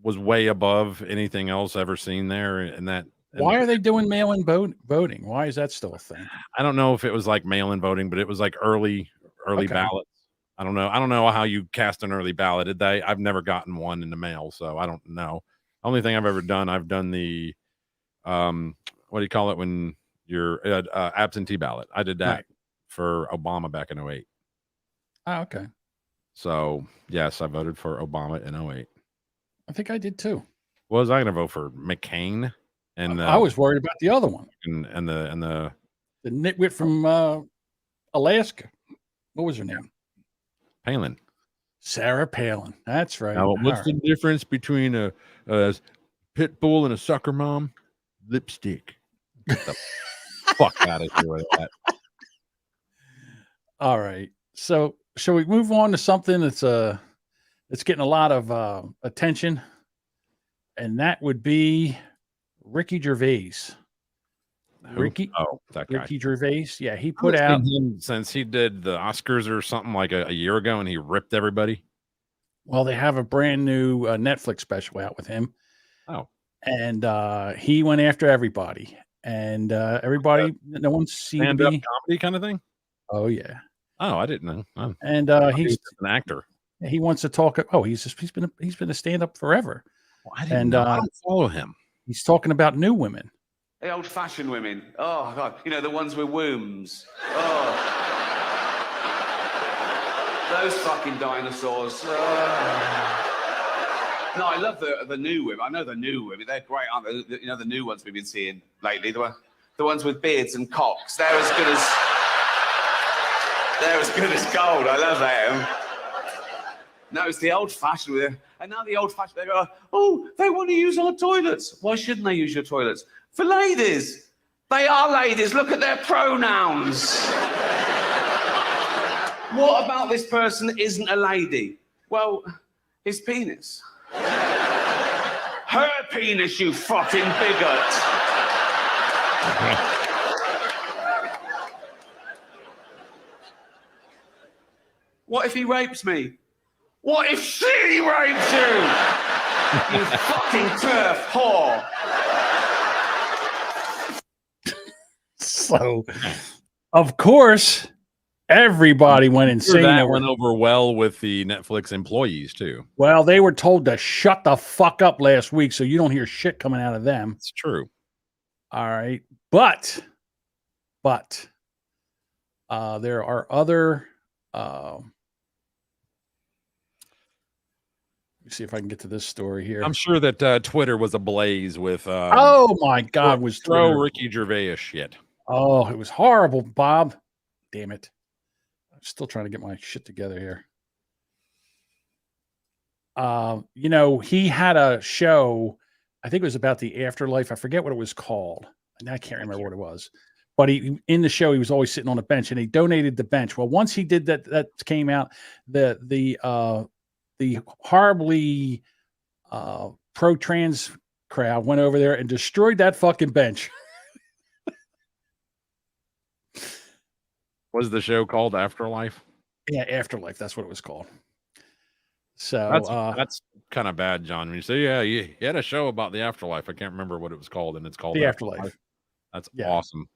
was way above anything else ever seen there. And why are they doing mail-in voting? Why is that still a thing? I don't know if it was like mail-in voting, but it was like early early ballots. I don't know. I don't know how you cast an early ballot. Did they? I've never gotten one in the mail, so I don't know. Only thing I've ever done, I've done the what do you call it when you're absentee ballot. I did that for Obama back in 08. Oh, okay. So yes, I voted for Obama in 08. I think I did too. Was I going to vote for McCain? And I was worried about the other one. And the nitwit from Alaska. What was her name? Palin. Sarah Palin. That's right. Now, what's the difference between a pit bull and a sucker mom? Lipstick. Get the fuck out of here with that. All right. So shall we move on to something that's getting a lot of attention? And that would be Ricky Gervais. Ricky Gervais. Yeah, he put out him since he did the Oscars or something like a year ago, and he ripped everybody. Well, they have a brand new Netflix special out with him. Oh, and he went after everybody, and everybody, no one seemed to be comedy kind of thing. Oh yeah. Oh, I didn't know. Oh. And he's an actor. He wants to talk. Oh, he's been a stand-up forever. Well, I didn't know. I don't follow him. He's talking about new women. The old-fashioned women. Oh, God. You know, the ones with wombs. Oh. Those fucking dinosaurs. No, I love the new women. I know the new women. They're great, aren't they? You know, the new ones we've been seeing lately. The ones with beards and cocks. They're as good as gold. I love them. No, it's the old-fashioned women. And now the old-fashioned, they go, oh, they want to use our toilets. Why shouldn't they use your toilets? For ladies. They are ladies. Look at their pronouns. What about this person that isn't a lady? Well, his penis. Her penis, you fucking bigot. What if he rapes me? What if she rapes you? You fucking turf whore. So, of course, everybody went insane. That went over well with the Netflix employees too. Well, they were told to shut the fuck up last week, so you don't hear shit coming out of them. It's true. All right, but there are other. Let me see if I can get to this story here. I'm sure that Twitter was ablaze with. Oh my God, was throw Twitter. Ricky Gervais shit. Oh, it was horrible, Bob. Damn it. I'm still trying to get my shit together here. You know, he had a show, I think it was about the afterlife. I forget what it was called. And I can't remember what it was. But in the show, he was always sitting on a bench, and he donated the bench. Well, once he did that came out, the horribly pro-trans crowd went over there and destroyed that fucking bench. Was the show called Afterlife? Yeah, Afterlife. That's what it was called. So that's kind of bad, John. When you say, yeah, you had a show about the afterlife. I can't remember what it was called, and it's called The Afterlife. That's awesome.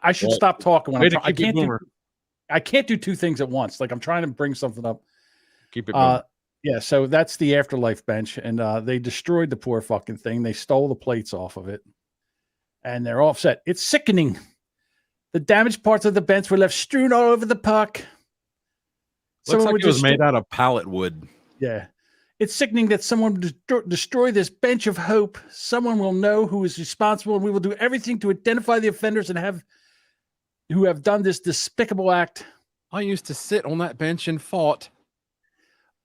I should stop talking when I can't do two things at once. Like I'm trying to bring something up. Keep it going. Yeah, so that's the Afterlife bench, and they destroyed the poor fucking thing. They stole the plates off of it, and they're all upset. It's sickening. The damaged parts of the bench were left strewn all over the park. Looks like it was made out of pallet wood. Yeah. It's sickening that someone would destroy this bench of hope. Someone will know who is responsible, and we will do everything to identify the offenders and who have done this despicable act. I used to sit on that bench and fought.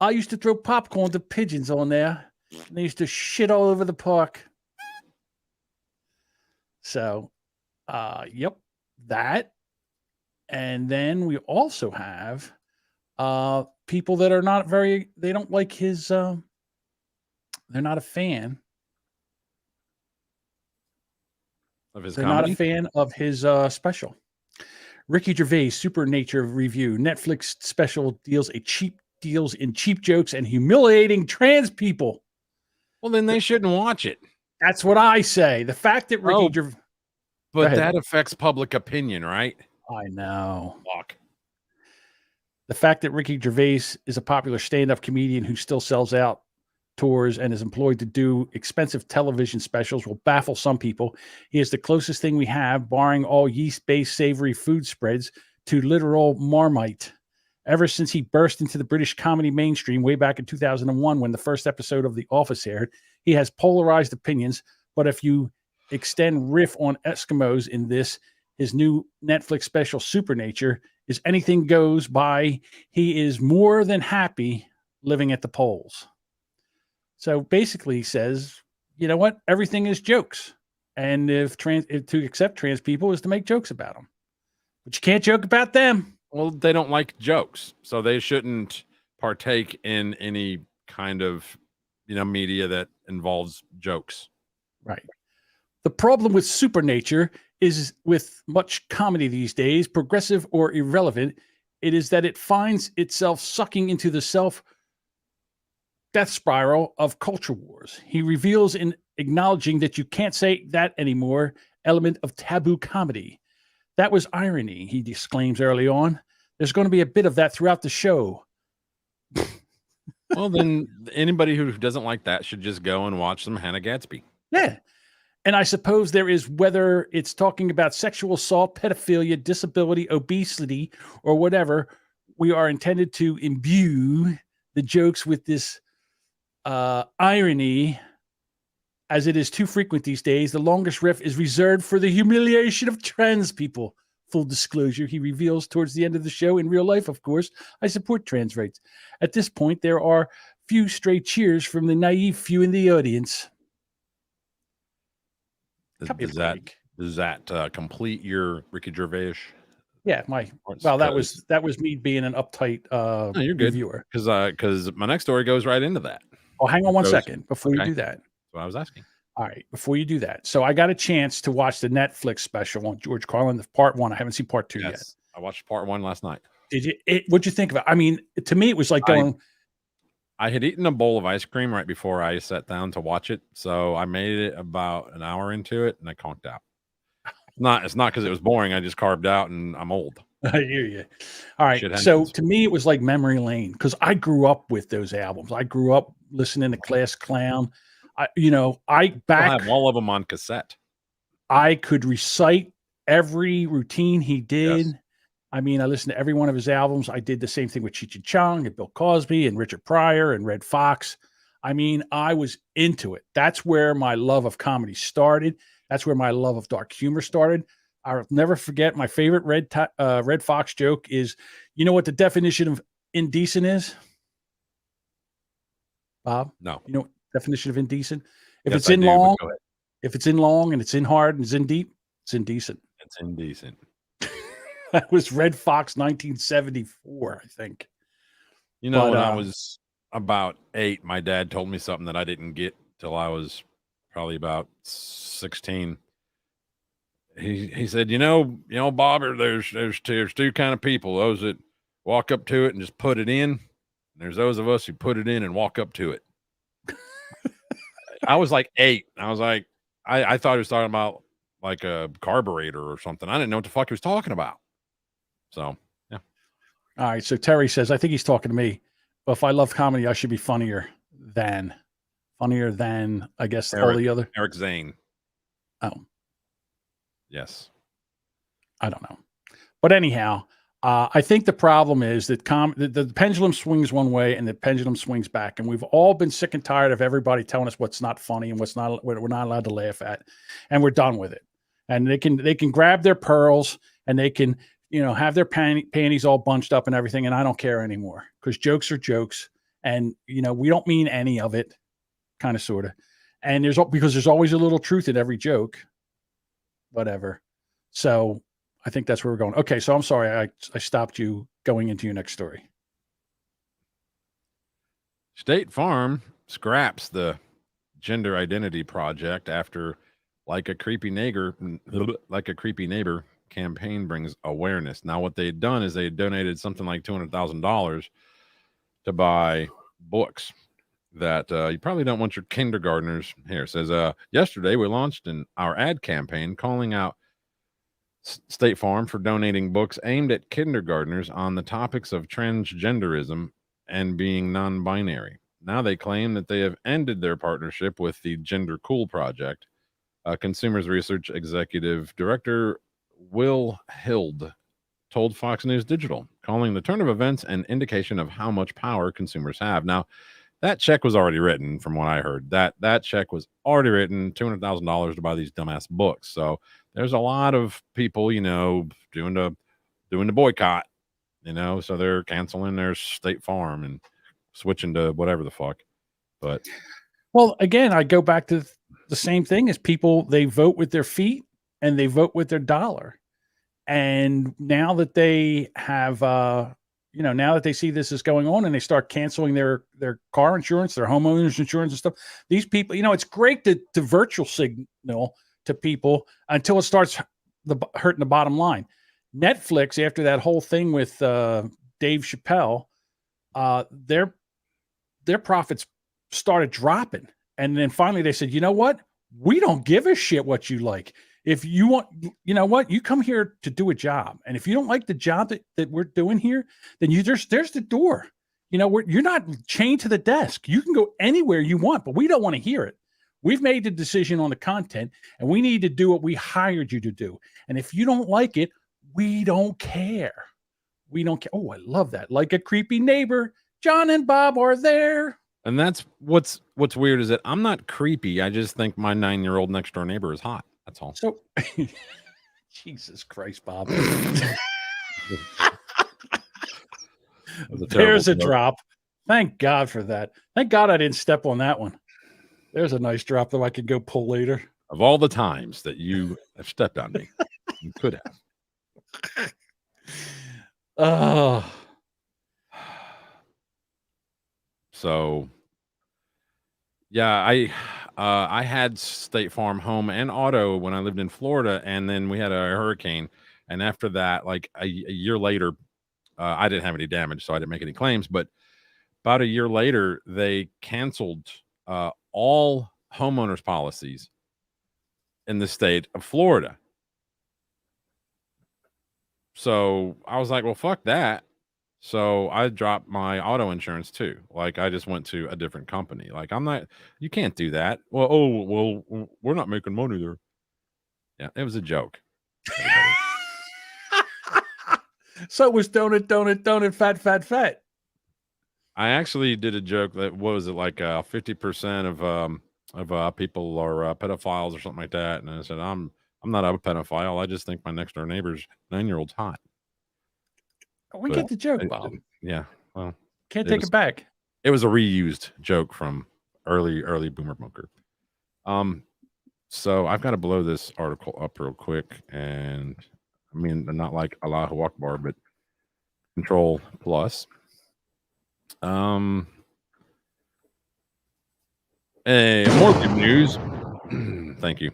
I used to throw popcorn to pigeons on there, and they used to shit all over the park. So, yep, that. And then we also have people that are not they don't like his, they're not a fan. Of his They're comedy? not a fan of his special. Ricky Gervais, Super Nature Review. Netflix special deals in cheap jokes and humiliating trans people. Well, then they shouldn't watch it. That's what I say. The fact that Ricky Gervais... But that affects public opinion, right? I know. Fuck. The fact that Ricky Gervais is a popular stand-up comedian who still sells out tours and is employed to do expensive television specials will baffle some people. He is the closest thing we have, barring all yeast-based savory food spreads, to literal Marmite. Ever since he burst into the British comedy mainstream way back in 2001 when the first episode of The Office aired, he has polarized opinions, but if you extend riff on Eskimos in this, his new Netflix special Supernature is anything goes by. He is more than happy living at the poles. So basically he says, you know what? Everything is jokes. And if to accept trans people is to make jokes about them. But you can't joke about them. Well, they don't like jokes, so they shouldn't partake in any kind of, media that involves jokes. Right. The problem with Supernature is with much comedy these days, progressive or irrelevant, it is that it finds itself sucking into the self-death spiral of culture wars. He reveals in acknowledging that you can't say that anymore element of taboo comedy. That was irony, he disclaims early on. There's going to be a bit of that throughout the show. Well, then anybody who doesn't like that should just go and watch some Hannah Gadsby. Yeah. And I suppose there is, whether it's talking about sexual assault, pedophilia, disability, obesity, or whatever, we are intended to imbue the jokes with this irony, as it is too frequent these days. The longest riff is reserved for the humiliation of trans people. Full disclosure, he reveals towards the end of the show. In real life, of course, I support trans rights. At this point, there are few stray cheers from the naive few in the audience. Does that complete your Ricky Gervais? Yeah, that was me being an uptight no, you're good. reviewer. Because my next story goes right into that. Oh, hang on one second before you do that. That's what I was asking. All right, before you do that. So I got a chance to watch the Netflix special on George Carlin, the part 1. I haven't seen part 2 yet. I watched part 1 last night. Did you? What'd you think of it? I mean, to me, it was like going. I had eaten a bowl of ice cream right before I sat down to watch it, so I made it about an hour into it, and I conked out. It's not because it was boring. I just carved out, and I'm old. I hear you. All right. So to me, it was like memory lane because I grew up with those albums. I grew up listening to Class Clown. I have all of them on cassette. I could recite every routine he did. Yes. I mean, I listened to every one of his albums. I did the same thing with Cheech and Chong and Bill Cosby and Richard Pryor and Red Fox. I mean, I was into it. That's where my love of comedy started. That's where my love of dark humor started. I'll never forget my favorite Red Fox joke is, you know what the definition of indecent is? Bob? No. You know what the definition of indecent? If it's in long and it's in hard and it's in deep, it's indecent. It's indecent. That was Red Fox 1974, I think. When I was about 8, my dad told me something that I didn't get till I was probably about 16. He said, Bob, there's two kind of people, those that walk up to it and just put it in. And there's those of us who put it in and walk up to it. I was like 8. I was like, I thought he was talking about like a carburetor or something. I didn't know what the fuck he was talking about. So, yeah. All right. So Terry says, I think he's talking to me. But if I love comedy, I should be funnier than, I guess, all the other. Eric Zane. Oh. Yes. I don't know. But anyhow, I think the problem is that the pendulum swings one way and the pendulum swings back. And we've all been sick and tired of everybody telling us what's not funny and what we're not allowed to laugh at. And we're done with it. And they can grab their pearls and they can, have their panties all bunched up and everything. And I don't care anymore because jokes are jokes. And, we don't mean any of it, kind of, sort of. And because there's always a little truth in every joke, whatever. So I think that's where we're going. Okay. So I'm sorry. I stopped you going into your next story. State Farm scraps the gender identity project after like a creepy neighbor campaign brings awareness. Now, what they had done is they had donated something like $200,000 to buy books that you probably don't want your kindergartners. Here it says, yesterday we launched our ad campaign calling out State Farm for donating books aimed at kindergartners on the topics of transgenderism and being non-binary. Now they claim that they have ended their partnership with the Gender Cool Project. Consumers Research Executive Director Will Hild told Fox News Digital, calling the turn of events an indication of how much power consumers have. Now, that check was already written, from what I heard. That check was already written, $200,000 to buy these dumbass books. So there's a lot of people, doing the boycott, so they're canceling their State Farm and switching to whatever the fuck. But well, again, I go back to the same thing as people. They vote with their feet and they vote with their dollar. And now that they have, now that they see this is going on and they start canceling their car insurance, their homeowners insurance and stuff, these people, it's great to virtual signal to people until it starts hurting the bottom line. Netflix, after that whole thing with Dave Chappelle, their profits started dropping. And then finally they said, you know what? We don't give a shit what you like. If you want, you come here to do a job. And if you don't like the job that we're doing here, then there's the door. You're not chained to the desk. You can go anywhere you want, but we don't want to hear it. We've made the decision on the content and we need to do what we hired you to do. And if you don't like it, we don't care. We don't care. Oh, I love that. Like a creepy neighbor, John and Bob are there. And that's what's weird is that I'm not creepy. I just think my 9-year-old next door neighbor is hot. That's all. So, Jesus Christ, Bob. There's a drop. Thank God for that. Thank God I didn't step on that one. There's a nice drop that I could go pull later. Of all the times that you have stepped on me, you could have. Oh. So, yeah, I had State Farm home and auto when I lived in Florida, and then we had a hurricane. And after that, like a year later, I didn't have any damage, so I didn't make any claims. But about a year later, they canceled all homeowners policies in the state of Florida. So I was like, well, fuck that. So I dropped my auto insurance too. Like I just went to a different company. Like you can't do that. Well, we're not making money there. Yeah, it was a joke. So it was donut, fat. I actually did a joke that, what was it, like 50% of people are pedophiles or something like that. And I said, I'm not a pedophile. I just think my next door neighbor's 9-year-old's hot. We get the joke, Bob. Yeah. Well, can't take it back. It was a reused joke from early Boomer Bunker. So I've got to blow this article up real quick. And I mean, not like Allahu Akbar, but Control Plus. More good news. Thank you.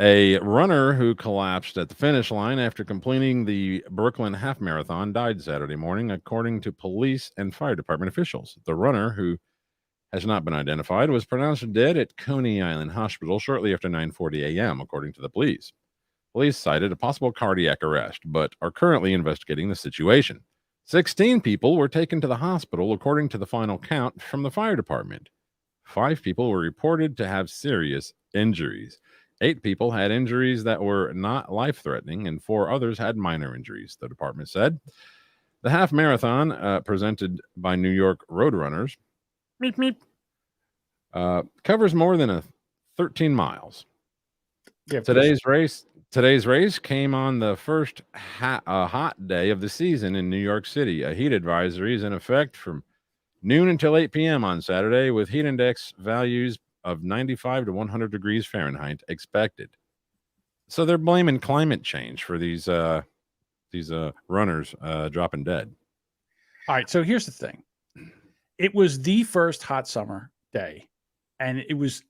A runner who collapsed at the finish line after completing the Brooklyn Half Marathon died Saturday morning, according to police and fire department officials. The runner, who has not been identified, was pronounced dead at Coney Island Hospital shortly after 9:40 a.m., according to the police. Police cited a possible cardiac arrest, but are currently investigating the situation. 16 people were taken to the hospital, according to the final count from the fire department. 5 people were reported to have serious injuries. 8 people had injuries that were not life-threatening, and 4 others had minor injuries, the department said. The half marathon, presented by New York Roadrunners, covers more than 13 miles. Yeah, Today's race came on the first hot day of the season in New York City. A heat advisory is in effect from noon until 8 p.m. on Saturday, with heat index values of 95 to 100 degrees Fahrenheit expected. So they're blaming climate change for these runners dropping dead. All right, so here's the thing. It was the first hot summer day, and it was,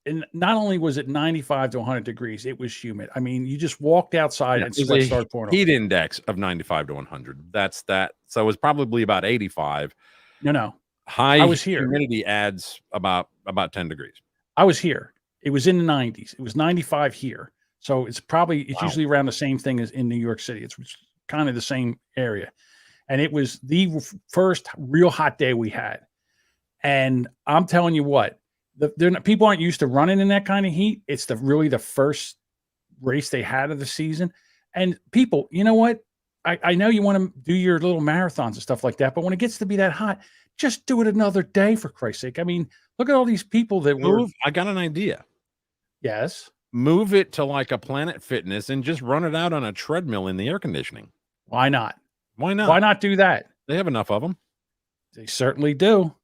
and not only was it 95 to 100 degrees, it was humid. I mean, you just walked outside and sweat started pouring. Heat index of 95 to 100. That's that. So it was probably about 85. No. High I was here. Humidity adds about 10 degrees. I was here. It was in the 90s. It was 95 here. So it's usually around the same thing as in New York City. It's kind of the same area. And it was the first real hot day we had. And I'm telling you what, people aren't used to running in that kind of heat. It's really the first race they had of the season. And people, you know what? I know you want to do your little marathons and stuff like that, but when it gets to be that hot, just do it another day, for Christ's sake. I mean, look at all these people that I got an idea. Yes. Move it to like a Planet Fitness and just run it out on a treadmill in the air conditioning. Why not? Why not? Why not do that? They have enough of them. They certainly do.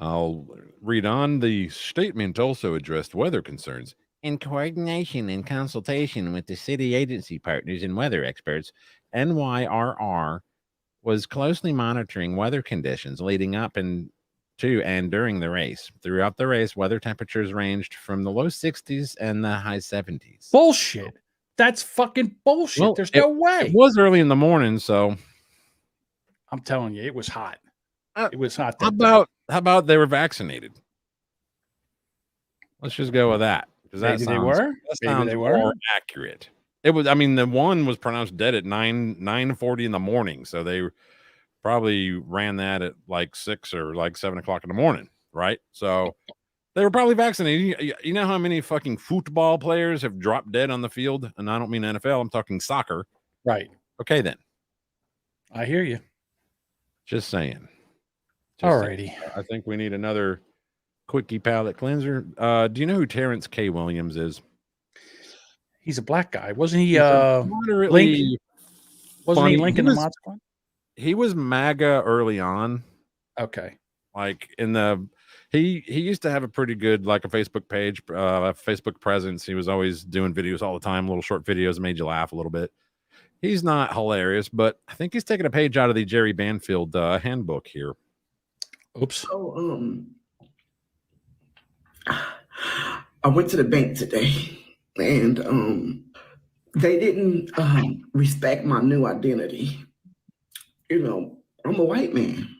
I'll read on. The statement also addressed weather concerns. In coordination and consultation with the city agency partners and weather experts, NYRR was closely monitoring weather conditions leading up to and during the race. Throughout the race, weather temperatures ranged from the low 60s and the high 70s. Bullshit. That's fucking bullshit. Well, There's no way. It was early in the morning, so I'm telling you, it was hot. It was hot. How about they were vaccinated? Let's just go with that. Because Maybe they were. That sounds more accurate. It was. I mean, the one was pronounced dead at 9:40 in the morning, so they probably ran that at like 6 or like 7 o'clock in the morning, right? So they were probably vaccinated. You know how many fucking football players have dropped dead on the field? And I don't mean NFL. I'm talking soccer. Right. Okay, then. I hear you. Just saying. Alrighty. I think we need another quickie palate cleanser. Do you know who Terrence K. Williams is? He's a black guy. Wasn't he moderately Wasn't he Link in the Mod Squad? He was MAGA early on. Okay. Like he used to have a pretty good like a Facebook page, a Facebook presence. He was always doing videos all the time, little short videos that made you laugh a little bit. He's not hilarious, but I think he's taking a page out of the Jerry Banfield handbook here. Oops. So, I went to the bank today and they didn't respect my new identity. You know, I'm a white man.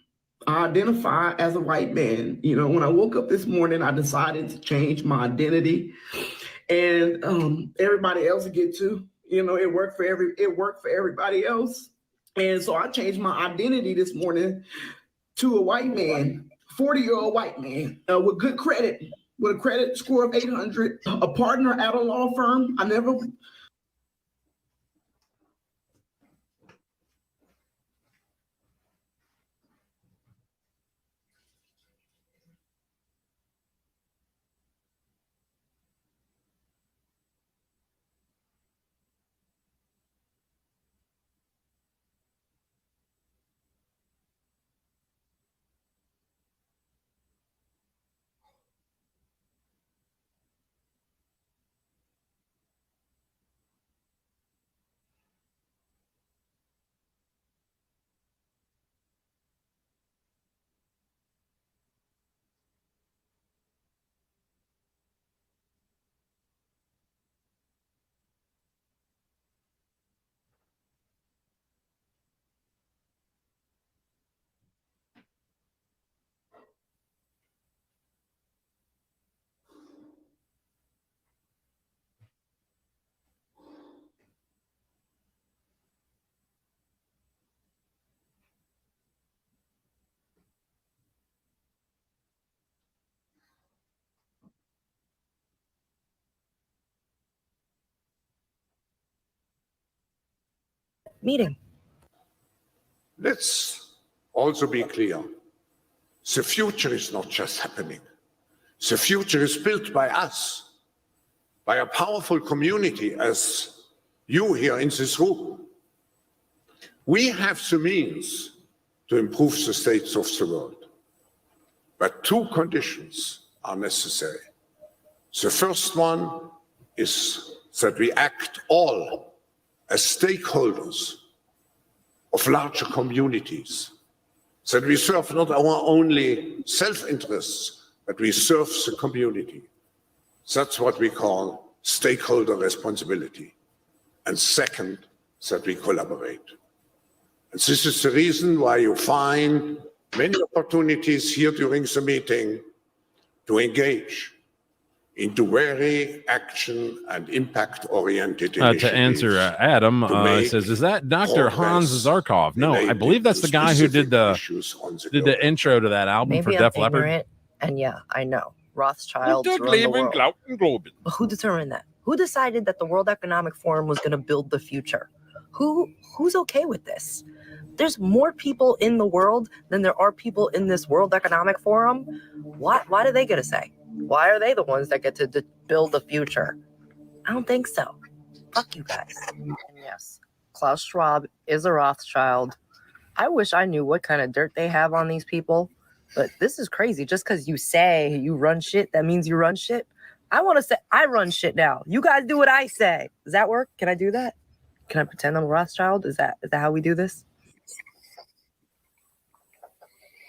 I identify as a white man. You know, when I woke up this morning, I decided to change my identity, and everybody else get to. You know, it worked for everybody else, and so I changed my identity this morning to a white man, 40-year-old white man with good credit, with a credit score of 800, a partner at a law firm. I never. Meeting. Let's also be clear. The future is not just happening. The future is built by us, by a powerful community as you here in this room. We have the means to improve the states of the world. But two conditions are necessary. The first one is that we act all as stakeholders of larger communities, that we serve not our only self-interests, but we serve the community. That's what we call stakeholder responsibility. And second, that we collaborate. And this is the reason why you find many opportunities here during the meeting to engage into very action and impact-oriented To initiatives. answer Adam, make says, is that Dr. Hans progress Zarkov? No, I believe that's the guy who did the intro to that album for Def Leppard. And yeah, I know. Rothschilds run the world. But who determined that? Who decided that the World Economic Forum was going to build the future? Who's okay with this? There's more people in the world than there are people in this World Economic Forum. Why do they get a say? Why are they the ones that get to build the future? I don't think so. Fuck you guys. And yes, Klaus Schwab is a Rothschild. I wish I knew what kind of dirt they have on these people, but this is crazy. Just because you say you run shit, that means you run shit. I want to say I run shit now. You guys do what I say. Does that work? Can I do that? Can I pretend I'm a Rothschild? Is that how we do this?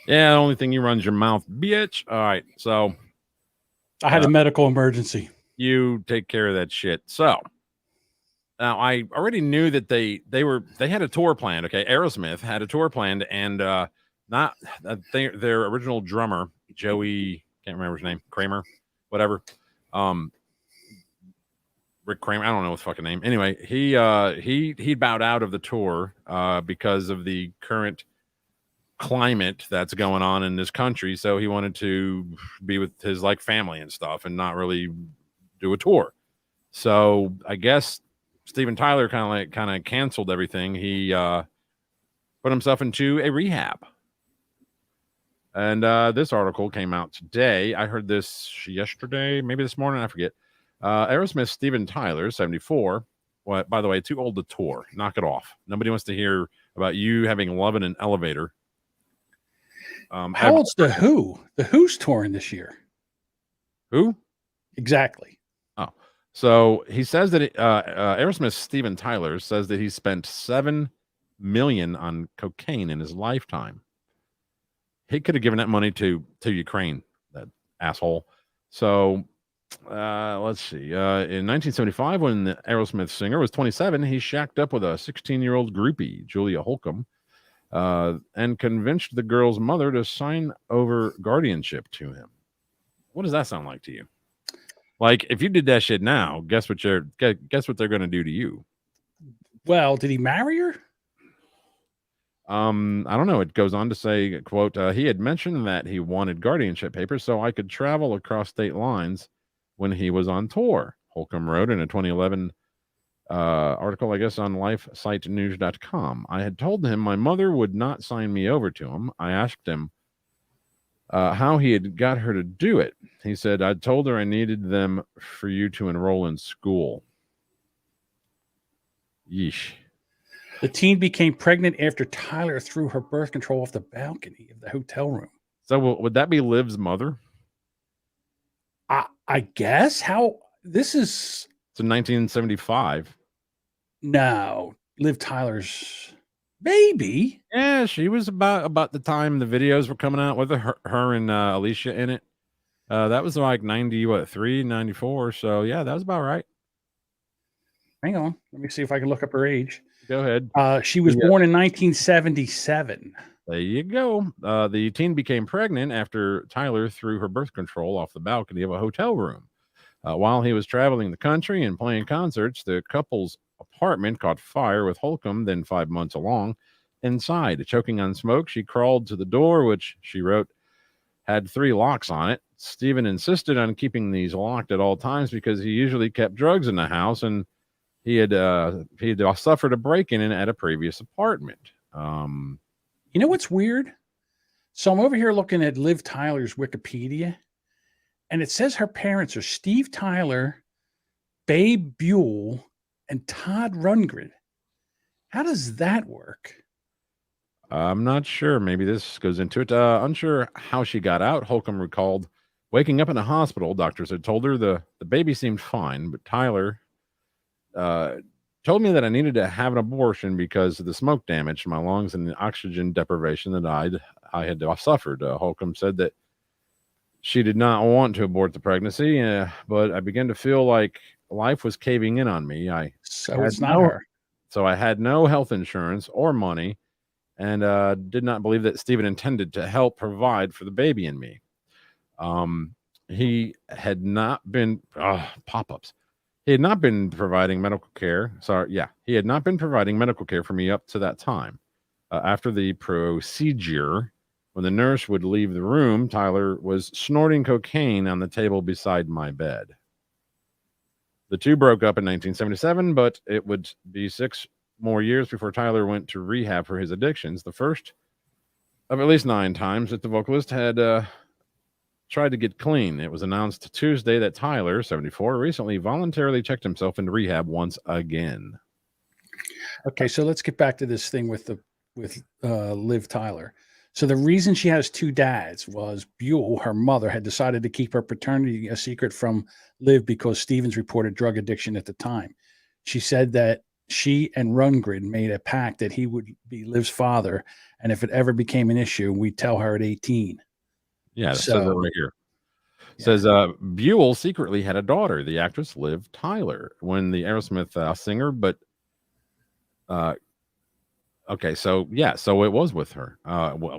Yeah, the only thing you run's your mouth, bitch. All right, so I had a medical emergency. You take care of that shit. So now I already knew that they had a tour planned. Okay, Aerosmith had a tour planned, and their original drummer Joey, can't remember his name, Kramer, whatever. Rick Kramer, I don't know his fucking name. Anyway, he bowed out of the tour because of the current climate that's going on in this country, so he wanted to be with his family and stuff and not really do a tour. So I guess Steven Tyler kind of canceled everything. He put himself into a rehab, and this article came out today. I heard this yesterday, maybe this morning, I forget. Aerosmith Steven Tyler, 74. What, by the way, too old to tour. Knock it off. Nobody wants to hear about you having love in an elevator. How old's the Who? The Who's touring this year. Who? Exactly. Oh, so he says that Aerosmith Steven Tyler says that he spent $7 million on cocaine in his lifetime. He could have given that money to Ukraine, that asshole. So let's see. In 1975, when the Aerosmith singer was 27, he shacked up with a 16-year-old groupie, Julia Holcomb, and convinced the girl's mother to sign over guardianship to him. What does that sound like to you? Like, if you did that shit now, guess what they're going to do to you? Well, did he marry her? I don't know. It goes on to say, quote, he had mentioned that he wanted guardianship papers so I could travel across state lines when he was on tour, Holcomb wrote in a 2011 article, I guess, on lifesitenews.com. I had told him my mother would not sign me over to him. I asked him how he had got her to do it. He said, I told her I needed them for you to enroll in school. Yeesh. The teen became pregnant after Tyler threw her birth control off the balcony of the hotel room. So would that be Liv's mother? I guess. How this is. It's in 1975. No, Liv Tyler's baby. Yeah, she was about the time the videos were coming out with her and Alicia in it. That was like 93, 94. So yeah, that was about right. Hang on, let me see if I can look up her age. Go ahead. She was born in 1977. There you go. The teen became pregnant after Tyler threw her birth control off the balcony of a hotel room. While he was traveling the country and playing concerts, the couple's apartment caught fire with Holcomb, then 5 months along, inside. Choking on smoke, she crawled to the door, which she wrote had 3 locks on it. Stephen insisted on keeping these locked at all times because he usually kept drugs in the house, and he had suffered a break-in at a previous apartment. You know what's weird? So I'm over here looking at Liv Tyler's Wikipedia, and it says her parents are Steve Tyler, Babe Buell, and Todd Rundgren. How does that work? I'm not sure. Maybe this goes into it. Unsure how she got out. Holcomb recalled waking up in a hospital. Doctors had told her the baby seemed fine, but Tyler told me that I needed to have an abortion because of the smoke damage to my lungs and the oxygen deprivation that I had suffered. Holcomb said that she did not want to abort the pregnancy, but I began to feel like life was caving in on me. It's not her. So I had no health insurance or money, and did not believe that Stephen intended to help provide for the baby and me. he had not been pop-ups. He had not been providing medical care. He had not been providing medical care for me up to that time. After the procedure, when the nurse would leave the room, Tyler was snorting cocaine on the table beside my bed. The two broke up in 1977, but it would be 6 more years before Tyler went to rehab for his addictions. The first of at least 9 times that the vocalist had tried to get clean. It was announced Tuesday that Tyler, 74, recently voluntarily checked himself into rehab once again. Okay, so let's get back to this thing with Liv Tyler. So the reason she has 2 dads was Buell, her mother, had decided to keep her paternity a secret from Liv because Stevens reported drug addiction at the time. She said that she and Rundgren made a pact that he would be Liv's father, and if it ever became an issue, we'd tell her at 18. Yeah, it says it right here. It says Buell secretly had a daughter, the actress Liv Tyler, when the Aerosmith singer, but okay, so it was with her,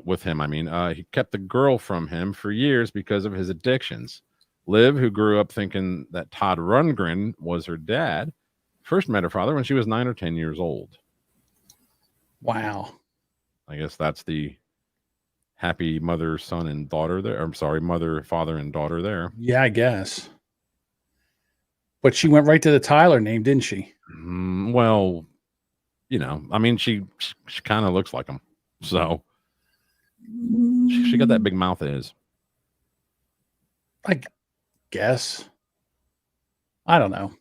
with him. I mean, he kept the girl from him for years because of his addictions. Liv, who grew up thinking that Todd Rundgren was her dad, first met her father when she was 9 or 10 years old. Wow. I guess that's the happy mother, son, and daughter there. I'm sorry, mother, father, and daughter there. Yeah, I guess. But she went right to the Tyler name, didn't she? Well, you know, I mean, she kind of looks like him. So she got that big mouth of his. I guess. I don't know.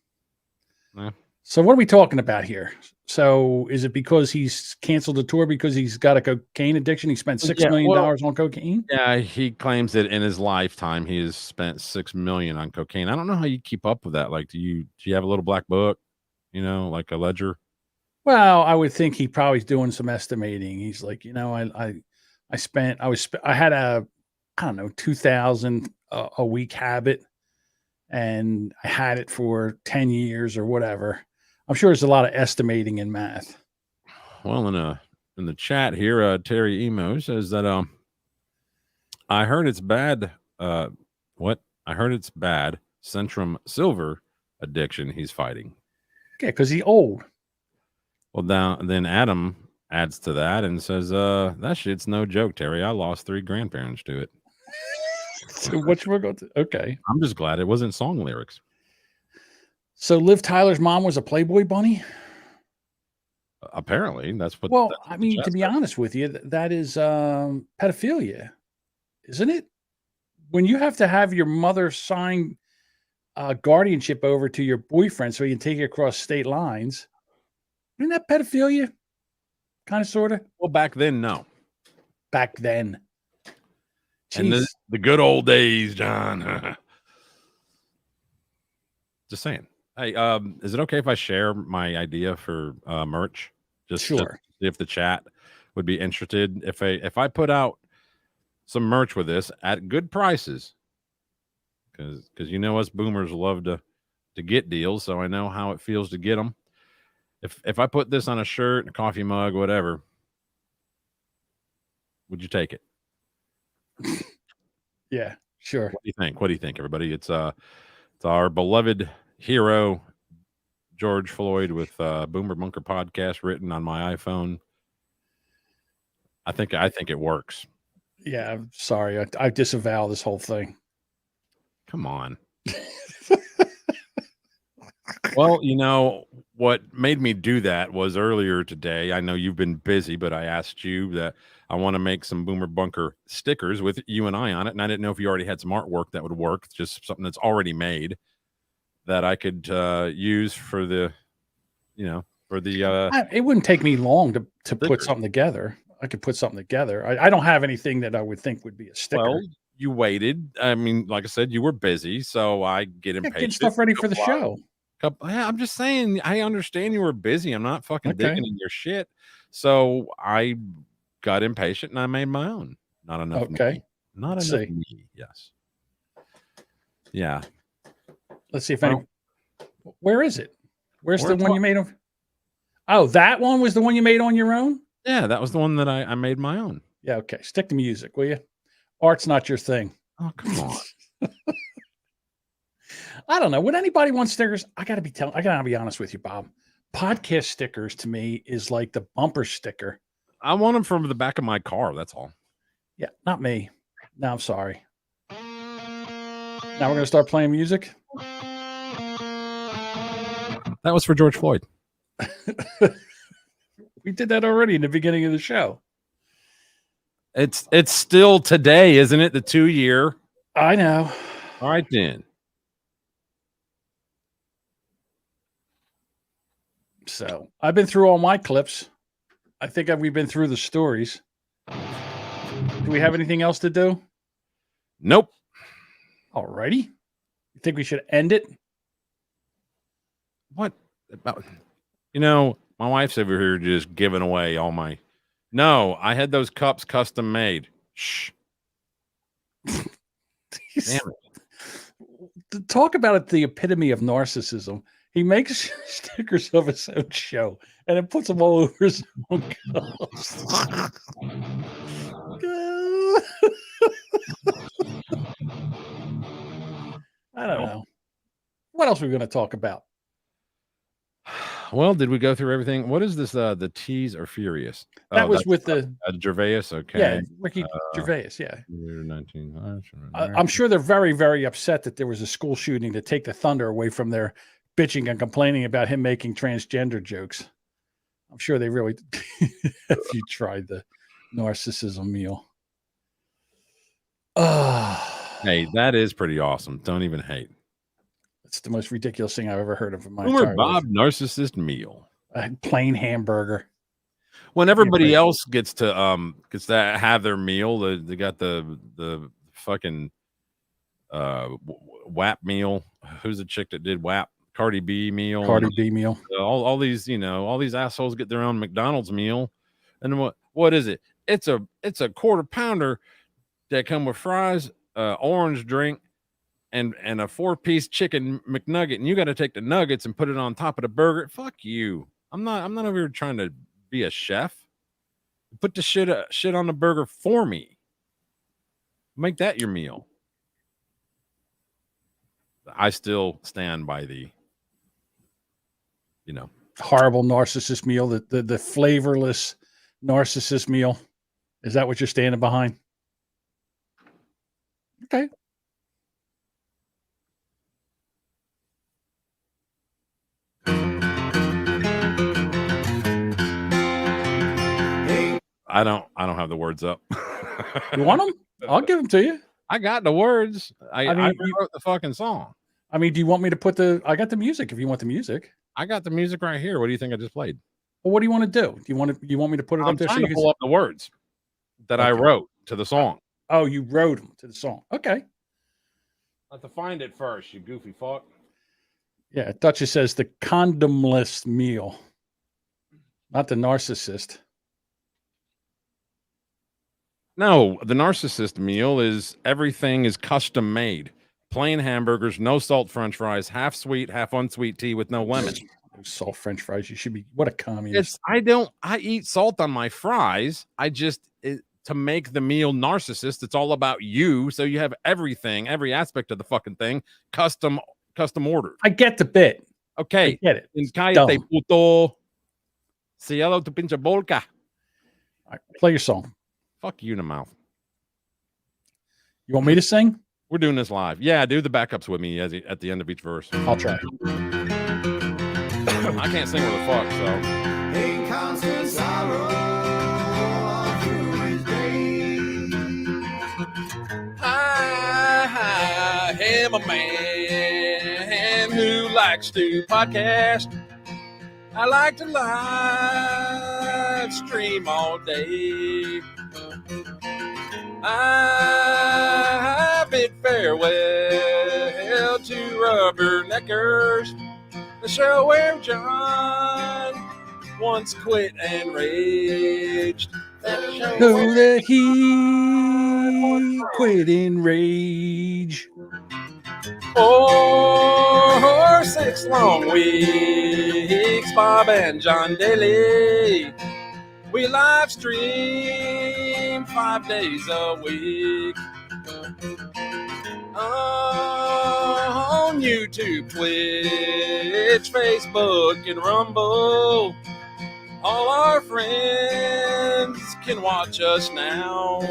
Yeah. So what are we talking about here? So is it because he's canceled the tour because he's got a cocaine addiction? He spent $6 million on cocaine? Yeah, he claims that in his lifetime he has spent $6 million on cocaine. I don't know how you keep up with that. Like, do you have a little black book, you know, like a ledger? Well, I would think he probably's doing some estimating. He's like, you know, I had a, I don't know, 2,000 a week habit, and I had it for 10 years or whatever. I'm sure there's a lot of estimating in math. Well, in the chat here, Terry Emo says that I heard it's bad. What? I heard it's bad. Centrum Silver addiction he's fighting. Okay, because he's old. Well, then Adam adds to that and says, that shit's no joke, Terry. I lost 3 grandparents to it. So what you were going to? Okay. I'm just glad it wasn't song lyrics. So Liv Tyler's mom was a Playboy bunny? Apparently, that's what. Well, that's what I mean, to be honest with you, that is pedophilia, isn't it? When you have to have your mother sign guardianship over to your boyfriend so he can take you across state lines, isn't that pedophilia? Kind of, sort of. Well, back then, no. Back then. And the good old days, John. Just saying. Hey, is it okay if I share my idea for merch? Just sure. To see if the chat would be interested. If I put out some merch with this at good prices, because you know us boomers love to get deals, so I know how it feels to get them. If I put this on a shirt, a coffee mug, whatever, would you take it? Yeah, sure. What do you think? What do you think, everybody? It's our beloved hero, George Floyd, with Boomer Bunker podcast written on my iPhone. I think it works. Yeah, I'm sorry. I disavow this whole thing. Come on. Well, you know, what made me do that was earlier today. I know you've been busy, but I asked you that I want to make some Boomer Bunker stickers with you and I on it. And I didn't know if you already had some artwork that would work, just something that's already made that I could use for the, you know, for the. It wouldn't take me long to put something together. I could put something together. I don't have anything that I would think would be a sticker. Well, you waited. I mean, like I said, you were busy, so I get impatient. Get stuff ready for the show. I'm just saying, I understand you were busy. I'm not fucking digging in your shit. So I got impatient and I made my own. Not enough. Okay. Me. Not enough. Me. Yes. Yeah. Let's see if any. Where is it? Where's the one you made of? Oh, that one was the one you made on your own? Yeah, that was the one that I made my own. Yeah. Okay. Stick to music, will you? Art's not your thing. Oh, come on. I don't know. Would anybody want stickers? I gotta be honest with you, Bob. Podcast stickers to me is like the bumper sticker. I want them from the back of my car. That's all. Yeah, not me. No, I'm sorry. Now we're gonna start playing music. That was for George Floyd. We did that already in the beginning of the show. It's still today, isn't it? The 2-year. I know. All right then. So I've been through all my clips. I think we've been through the stories. Do we have anything else to do? Nope. All righty. You think we should end it? What about? My wife's over here just giving away all my. No, I had those cups custom made. Shh. Damn it. Talk about it, the epitome of narcissism. He makes stickers of his own show and then puts them all over his own cups. I don't know. What else are we going to talk about? Well, did we go through everything? What is this? The T's are furious. That was with the Gervais. Okay. Yeah, Ricky Gervais. Yeah. 19. I'm sure they're very, very upset that there was a school shooting to take the thunder away from their bitching and complaining about him making transgender jokes. I'm sure they really. If you tried the narcissism meal. Hey, that is pretty awesome. Don't even hate. It's the most ridiculous thing I've ever heard of in my Boomer entire Bob life. narcissist meal. A plain hamburger. When everybody else gets to have their meal, they got the fucking WAP meal. Who's the chick that did WAP? Cardi B meal. Cardi B meal. All these, all these assholes get their own McDonald's meal. And what is it? It's a quarter pounder that come with fries, orange drink, and a 4-piece chicken McNugget, and you got to take the nuggets and put it on top of the burger. Fuck you. I'm not over here trying to be a chef. Put the shit on the burger for me. Make that your meal. I still stand by the horrible narcissist meal, the flavorless narcissist meal. Is that what you're standing behind? Okay. I don't have the words up. You want them? I'll give them to you. I got the words. I wrote the fucking song. I mean, do you want me to put I got the music if you want the music. I got the music right here. What do you think I just played? Well, what do you want to do? Do you want me to put it up there? I'm trying to pull up the words that I wrote to the song. Oh, you wrote them to the song. Okay. I have to find it first, you goofy fuck. Yeah, Duchess says the condomless meal, not the narcissist. No, the narcissist meal is everything is custom made. Plain hamburgers, no salt French fries, half sweet, half unsweet tea with no lemon. No salt French fries. You should be what a communist. I eat salt on my fries. To make the meal narcissist, it's all about you. So you have everything, every aspect of the fucking thing, custom ordered. I get the bit. Okay. I get it. Cállate, puto. Cielo tu pinche boca. All right, play your song. Fuck you in the mouth. You want me to sing? We're doing this live. Yeah, do the backups with me at the end of each verse. I'll try. I can't sing with the fuck, so. A constant sorrow all through his days. I am a man who likes to podcast. I like to live stream all day. I bid farewell to Rubberneckers, the show where John once quit and raged. Know that he quit in rage. For 6 long weeks, Bob and John daily. We live stream 5 days a week. On YouTube, Twitch, Facebook, and Rumble. All our friends can watch us now.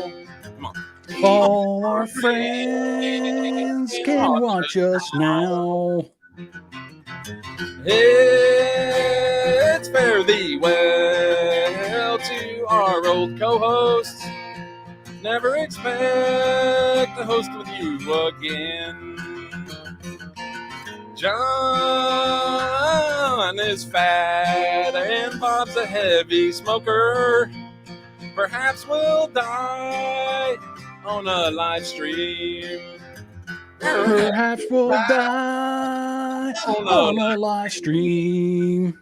Come on. All our friends can watch us now. It's fare thee well to our old co-hosts. Never expect to host with you again. John is fat and Bob's a heavy smoker. Perhaps we'll die on a live stream. Perhaps we'll die on a live stream.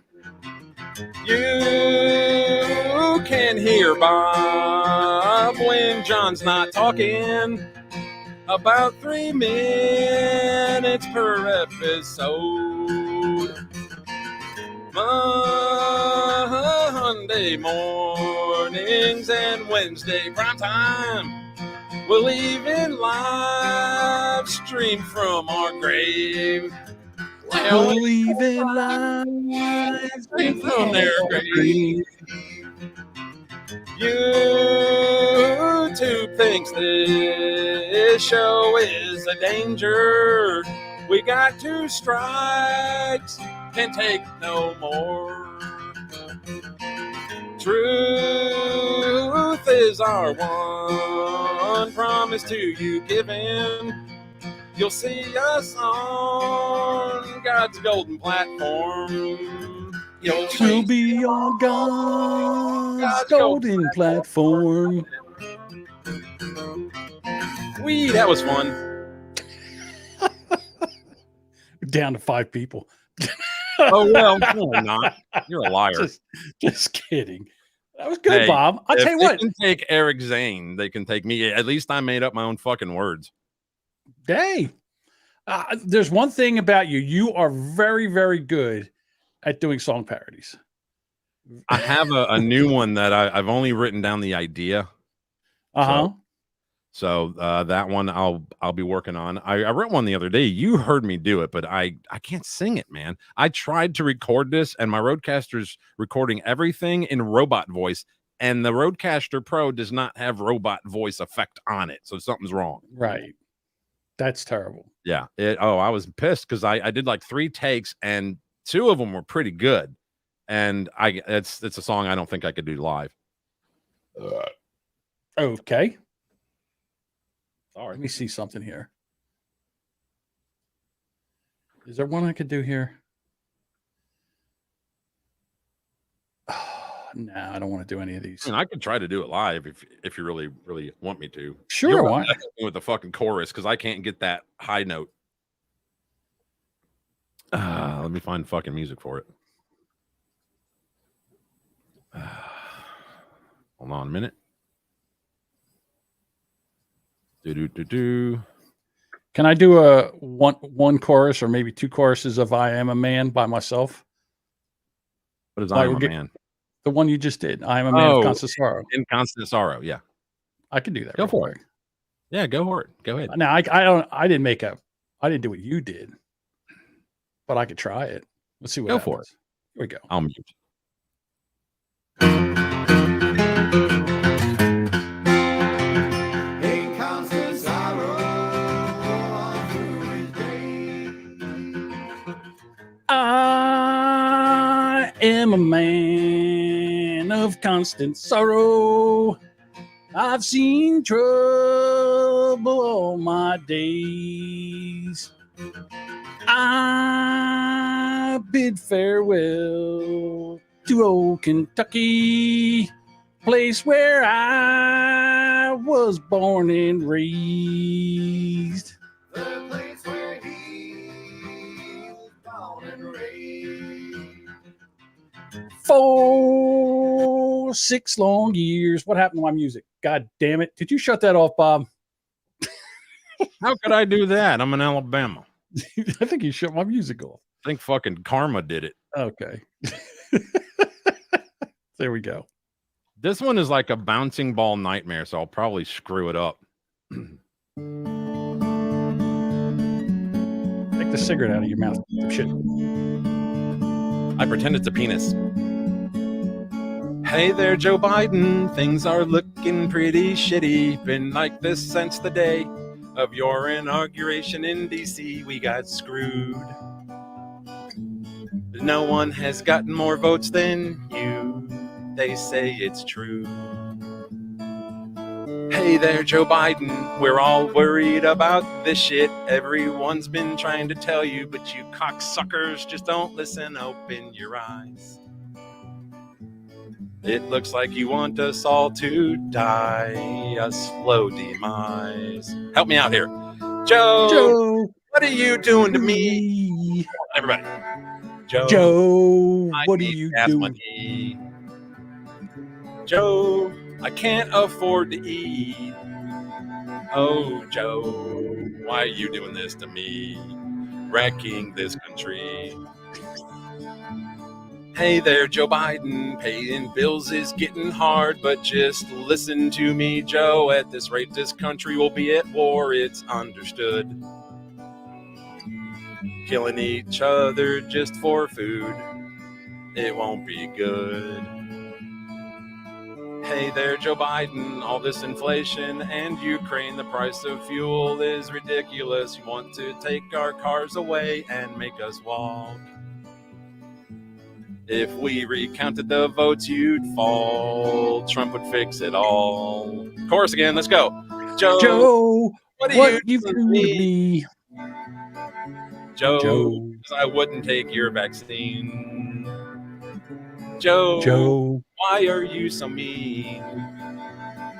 You can hear Bob when John's not talking. About 3 minutes per episode. Monday mornings and Wednesday primetime. We'll even live stream from our grave. We'll even live stream from their grave. YouTube thinks this show is a danger. We got 2 strikes, can't take no more. Truth is our one promise to you given. You'll see us on God's golden platform. We'll be on God's golden platform. That was fun. Down to 5 people. Oh, well, no, I'm not. You're a liar. Just kidding. That was good, Bob. I'll tell you what. They can take Eric Zane. They can take me. At least I made up my own fucking words. Hey, there's one thing about you. You are very, very good at doing song parodies. I have a new one that I've only written down the idea. So that one I'll be working on. I wrote one the other day. You heard me do it, but I can't sing it, man. I tried to record this, and my Rodecaster's recording everything in robot voice, and the Rodecaster Pro does not have robot voice effect on it, so something's wrong. Right. That's terrible. Yeah. I was pissed because I did like 3 takes, and 2 of them were pretty good. And it's a song I don't think I could do live. Okay. Sorry. Let me see something here. Is there one I could do here? No, I don't want to do any of these. I mean, I could try to do it live if you really, really want me to. Sure. Why? With the fucking chorus, because I can't get that high note. Let me find fucking music for it. Hold on a minute. Can I do a one chorus or maybe 2 choruses of "I Am a Man" by myself? What is "I Am a Man"? The one you just did. "I Am a Man of Constant Sorrow." In Constant Sorrow, yeah. I can do that. Go for it. Yeah, go for it. Go ahead. Now I didn't do what you did, but I could try it. Let's see what happens. For it. Here we go. I'll mute. I am a man of constant sorrow. I've seen trouble all my days. I bid farewell to old Kentucky, place where I was born and raised. The place where he was born and raised. 6 long years. What happened to my music? God damn it. Did you shut that off, Bob? How could I do that? I'm in Alabama. I think you shut my music off. I think fucking Karma did it. Okay. There we go. This one is like a bouncing ball nightmare, so I'll probably screw it up. Take the cigarette out of your mouth. Shit. I pretend it's a penis. Hey there, Joe Biden. Things are looking pretty shitty. Been like this since the day of your inauguration in D.C. We got screwed. No one has gotten more votes than you. They say it's true. Hey there, Joe Biden. We're all worried about this shit. Everyone's been trying to tell you, but you cocksuckers just don't listen. Open your eyes. It looks like you want us all to die a slow demise. Help me out here. Joe, what are you doing to me? Everybody. Joe, what are you doing? Money. Joe, I can't afford to eat. Oh, Joe, why are you doing this to me? Wrecking this country. Hey there, Joe Biden, paying bills is getting hard, but just listen to me, Joe. At this rate, this country will be at war, it's understood. Killing each other just for food, it won't be good. Hey there, Joe Biden, all this inflation and Ukraine, the price of fuel is ridiculous. You want to take our cars away and make us walk. If we recounted the votes, you'd fall. Trump would fix it all. Chorus again, let's go. Joe, what are you doing to me? Joe, I wouldn't take your vaccine. Joe, why are you so mean?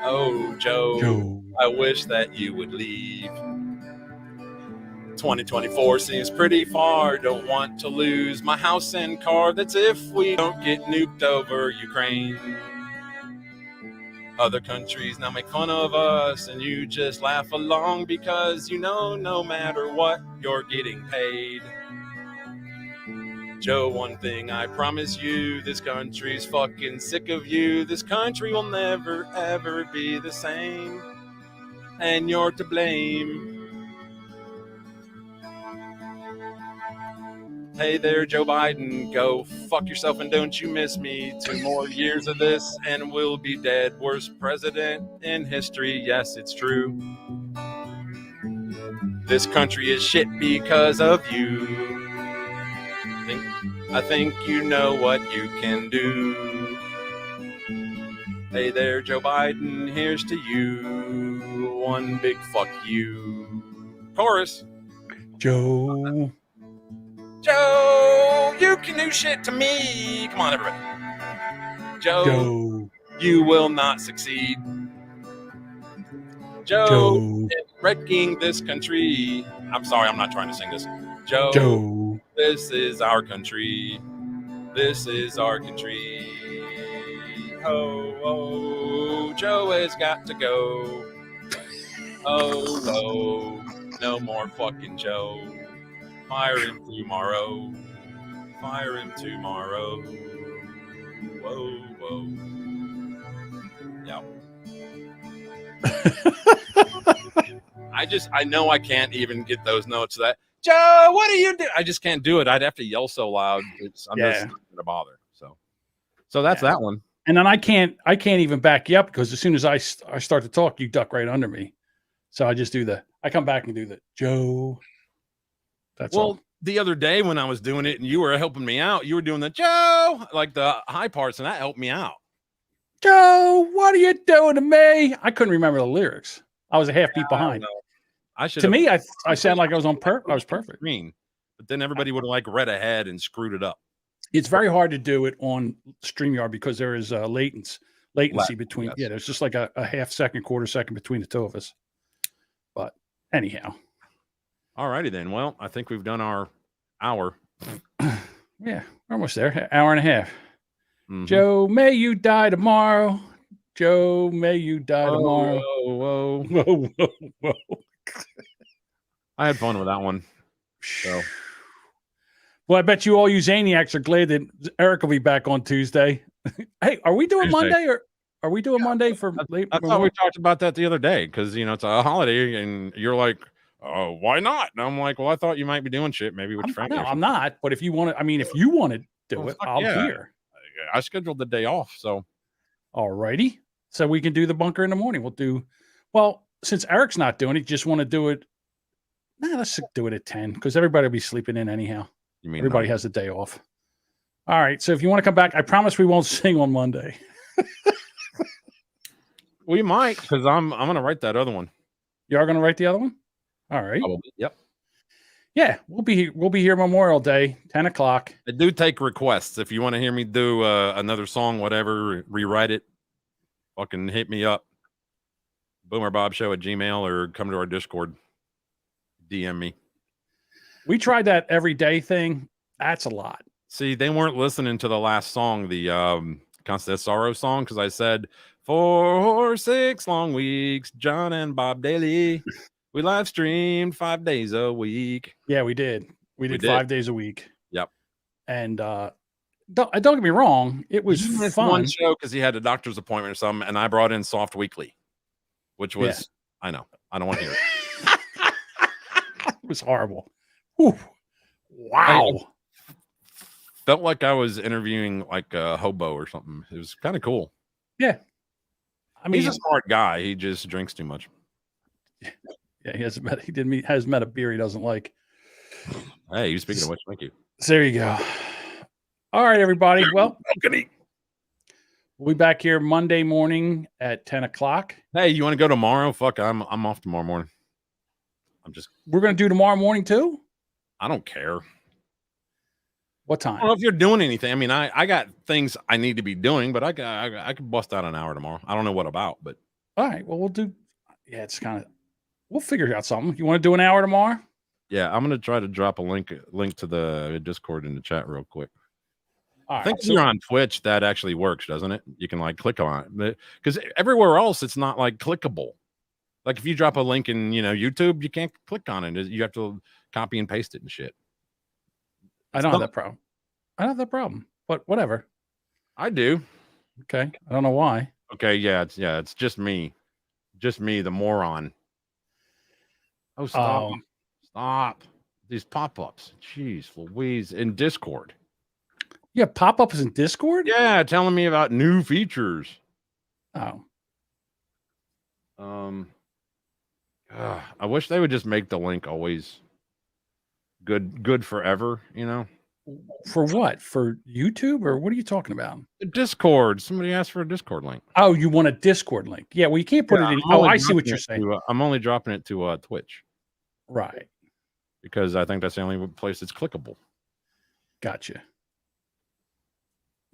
Oh, Joe, I wish that you would leave. 2024 seems pretty far. Don't want to lose my house and car. That's if we don't get nuked over Ukraine. Other countries now make fun of us, and you just laugh along because you know no matter what, you're getting paid. Joe, one thing I promise you, this country's fucking sick of you. This country will never ever be the same, and you're to blame. Hey there, Joe Biden, go fuck yourself and don't you miss me. 2 more years of this and we'll be dead. Worst president in history, yes, it's true. This country is shit because of you. I think you know what you can do. Hey there, Joe Biden, here's to you. One big fuck you. Chorus. Joe, you can do shit to me. Come on, everybody. Joe, you will not succeed. Joe, it's wrecking this country. I'm sorry, I'm not trying to sing this. Joe, this is our country. This is our country. Oh, Joe has got to go. Oh, no more fucking Joe. Fire him tomorrow. Fire him tomorrow. Whoa. Yeah. I know I can't even get those notes of that. Joe, what are you doing? I just can't do it. I'd have to yell so loud. I'm just not gonna bother. So that's that one. And then I can't even back you up because as soon as I start to talk, you duck right under me. So I just I come back and do the Joe. That's all. The other day when I was doing it and you were helping me out, you were doing the Joe, like the high parts, and that helped me out. Joe, what are you doing to me? I couldn't remember the lyrics. I was a half beat behind. To me, I sound like I was I was perfect. But then everybody would have like read ahead and screwed it up. It's very hard to do it on StreamYard because there is latency between. Yes. Yeah, there's just like a half second, quarter second between the two of us. But anyhow. All righty then. Well, I think we've done our hour. Yeah, we're almost there. Hour and a half. Mm-hmm. Joe, may you die tomorrow. Joe, may you die tomorrow. Whoa. I had fun with that one. So. Well, I bet you all you Zaniacs are glad that Eric will be back on Tuesday. Hey, are we doing Monday or Are we doing Monday for late? I thought we talked about that the other day because it's a holiday, and you're like, "Oh, why not?" And I'm like, "Well, I thought you might be doing shit, maybe with your family." No, I'm not. But if you want to, I mean, if you want to do it, I'm here. I scheduled the day off, so. All righty. So we can do the bunker in the morning. Well, since Eric's not doing it, just want to do it. Let's do it at 10 because everybody will be sleeping in anyhow. You mean everybody has a day off? All right. So if you want to come back, I promise we won't sing on Monday. We might, because I'm going to write that other one. You are going to write the other one? All right. Probably. Yep. Yeah, we'll be here Memorial Day, 10 o'clock. I do take requests. If you want to hear me do another song, whatever, rewrite it, fucking hit me up. boomerbobshow@gmail.com or come to our Discord. DM me. We tried that everyday thing. That's a lot. See, they weren't listening to the last song, the Constant Sorrow song, because I said 4 or 6 long weeks, John and Bob Daly. We live streamed 5 days a week. Yeah, we did. We did 5 days a week. Yep. And don't get me wrong, it was fun. One show because he had a doctor's appointment or something, and I brought in Soft Weekly, which was I know I don't want to hear it. It was horrible. Whew. Wow. Felt like I was interviewing like a hobo or something. It was kind of cool. Yeah. I mean, he's a smart guy. He just drinks too much. Yeah, he hasn't met a beer he doesn't like. Hey, you speaking of which, thank you. There you go. All right, everybody. Well, we'll be back here Monday morning at 10 o'clock. Hey, you want to go tomorrow? Fuck, I'm off tomorrow morning. We're going to do tomorrow morning too? I don't care. What time? I don't know if you're doing anything. I mean, I got things I need to be doing, but I could bust out an hour tomorrow. I don't know what about, but. All right. Well, we'll do. Yeah, it's kind of. We'll figure out something. You want to do an hour tomorrow? Yeah, I'm gonna try to drop a link to the Discord in the chat real quick. All I think if you're on Twitch, that actually works, doesn't it? You can like click on it, because everywhere else it's not like clickable. Like if you drop a link in YouTube, you can't click on it. You have to copy and paste it and shit. I don't have that problem. I don't have that problem, but whatever. I do. Okay, I don't know why. Okay, it's just me, the moron. Oh, stop. Stop. These pop-ups. Jeez Louise. In Discord. Yeah, pop-ups in Discord? Yeah, telling me about new features. Oh. I wish they would just make the link always good forever, For what? For YouTube, or what are you talking about? Discord. Somebody asked for a Discord link. Oh, you want a Discord link? Yeah, well, you can't put it in. Oh, I see what you're saying. I'm only dropping it to Twitch. Right. Because I think that's the only place that's clickable. Gotcha.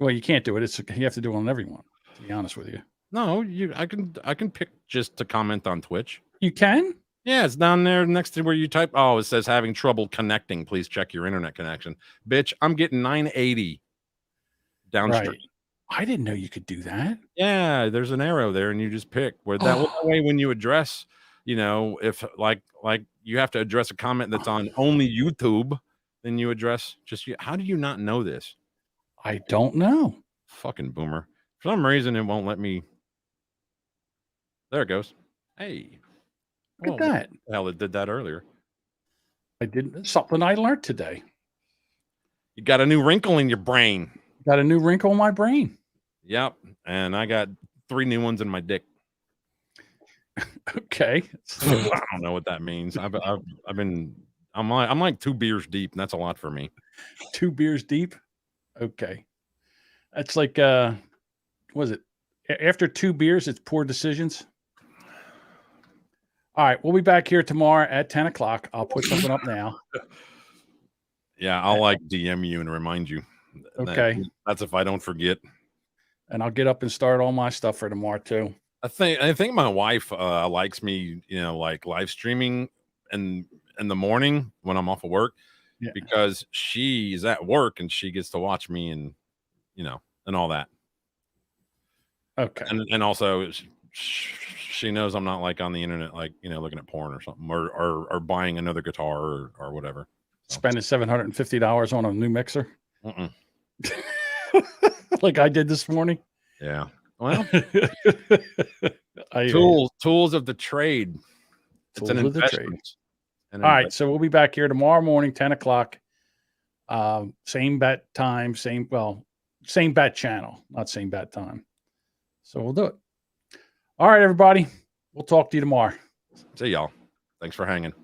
Well, you can't do it. You have to do it on everyone, to be honest with you. No, I can pick just to comment on Twitch. You can? Yeah, it's down there next to where you type. Oh, it says having trouble connecting. Please check your internet connection. Bitch, I'm getting 980 downstream. Right. I didn't know you could do that. Yeah, there's an arrow there, and you just pick where that way when you address, if like you have to address a comment that's on only YouTube, then you address just you. How do you not know this? I don't know. Fucking boomer. For some reason, it won't let me. There it goes. Hey. Look at that. Hell, it did that earlier. I did something I learned today. You got a new wrinkle in your brain. Got a new wrinkle in my brain. Yep. And I got 3 new ones in my dick. Okay. I don't know what that means. I'm like 2 beers deep, and that's a lot for me. 2 beers deep? Okay. That's like what is it? After 2 beers, it's poor decisions. All right, we'll be back here tomorrow at 10 o'clock. I'll put something up now. Yeah, I'll DM you and remind you. Okay. That's if I don't forget. And I'll get up and start all my stuff for tomorrow too. I think my wife likes me, like live streaming in the morning when I'm off of work, because she's at work and she gets to watch me and and all that. Okay. And also she knows I'm not like on the internet, like, looking at porn or something or buying another guitar or whatever. Spending $750 on a new mixer. Like I did this morning. Yeah. Well, I tools of the trade. It's an investment. All right, so we'll be back here tomorrow morning, 10 o'clock. Same bet time, same bet channel, not same bet time. So we'll do it. All right, everybody. We'll talk to you tomorrow. See y'all. Thanks for hanging.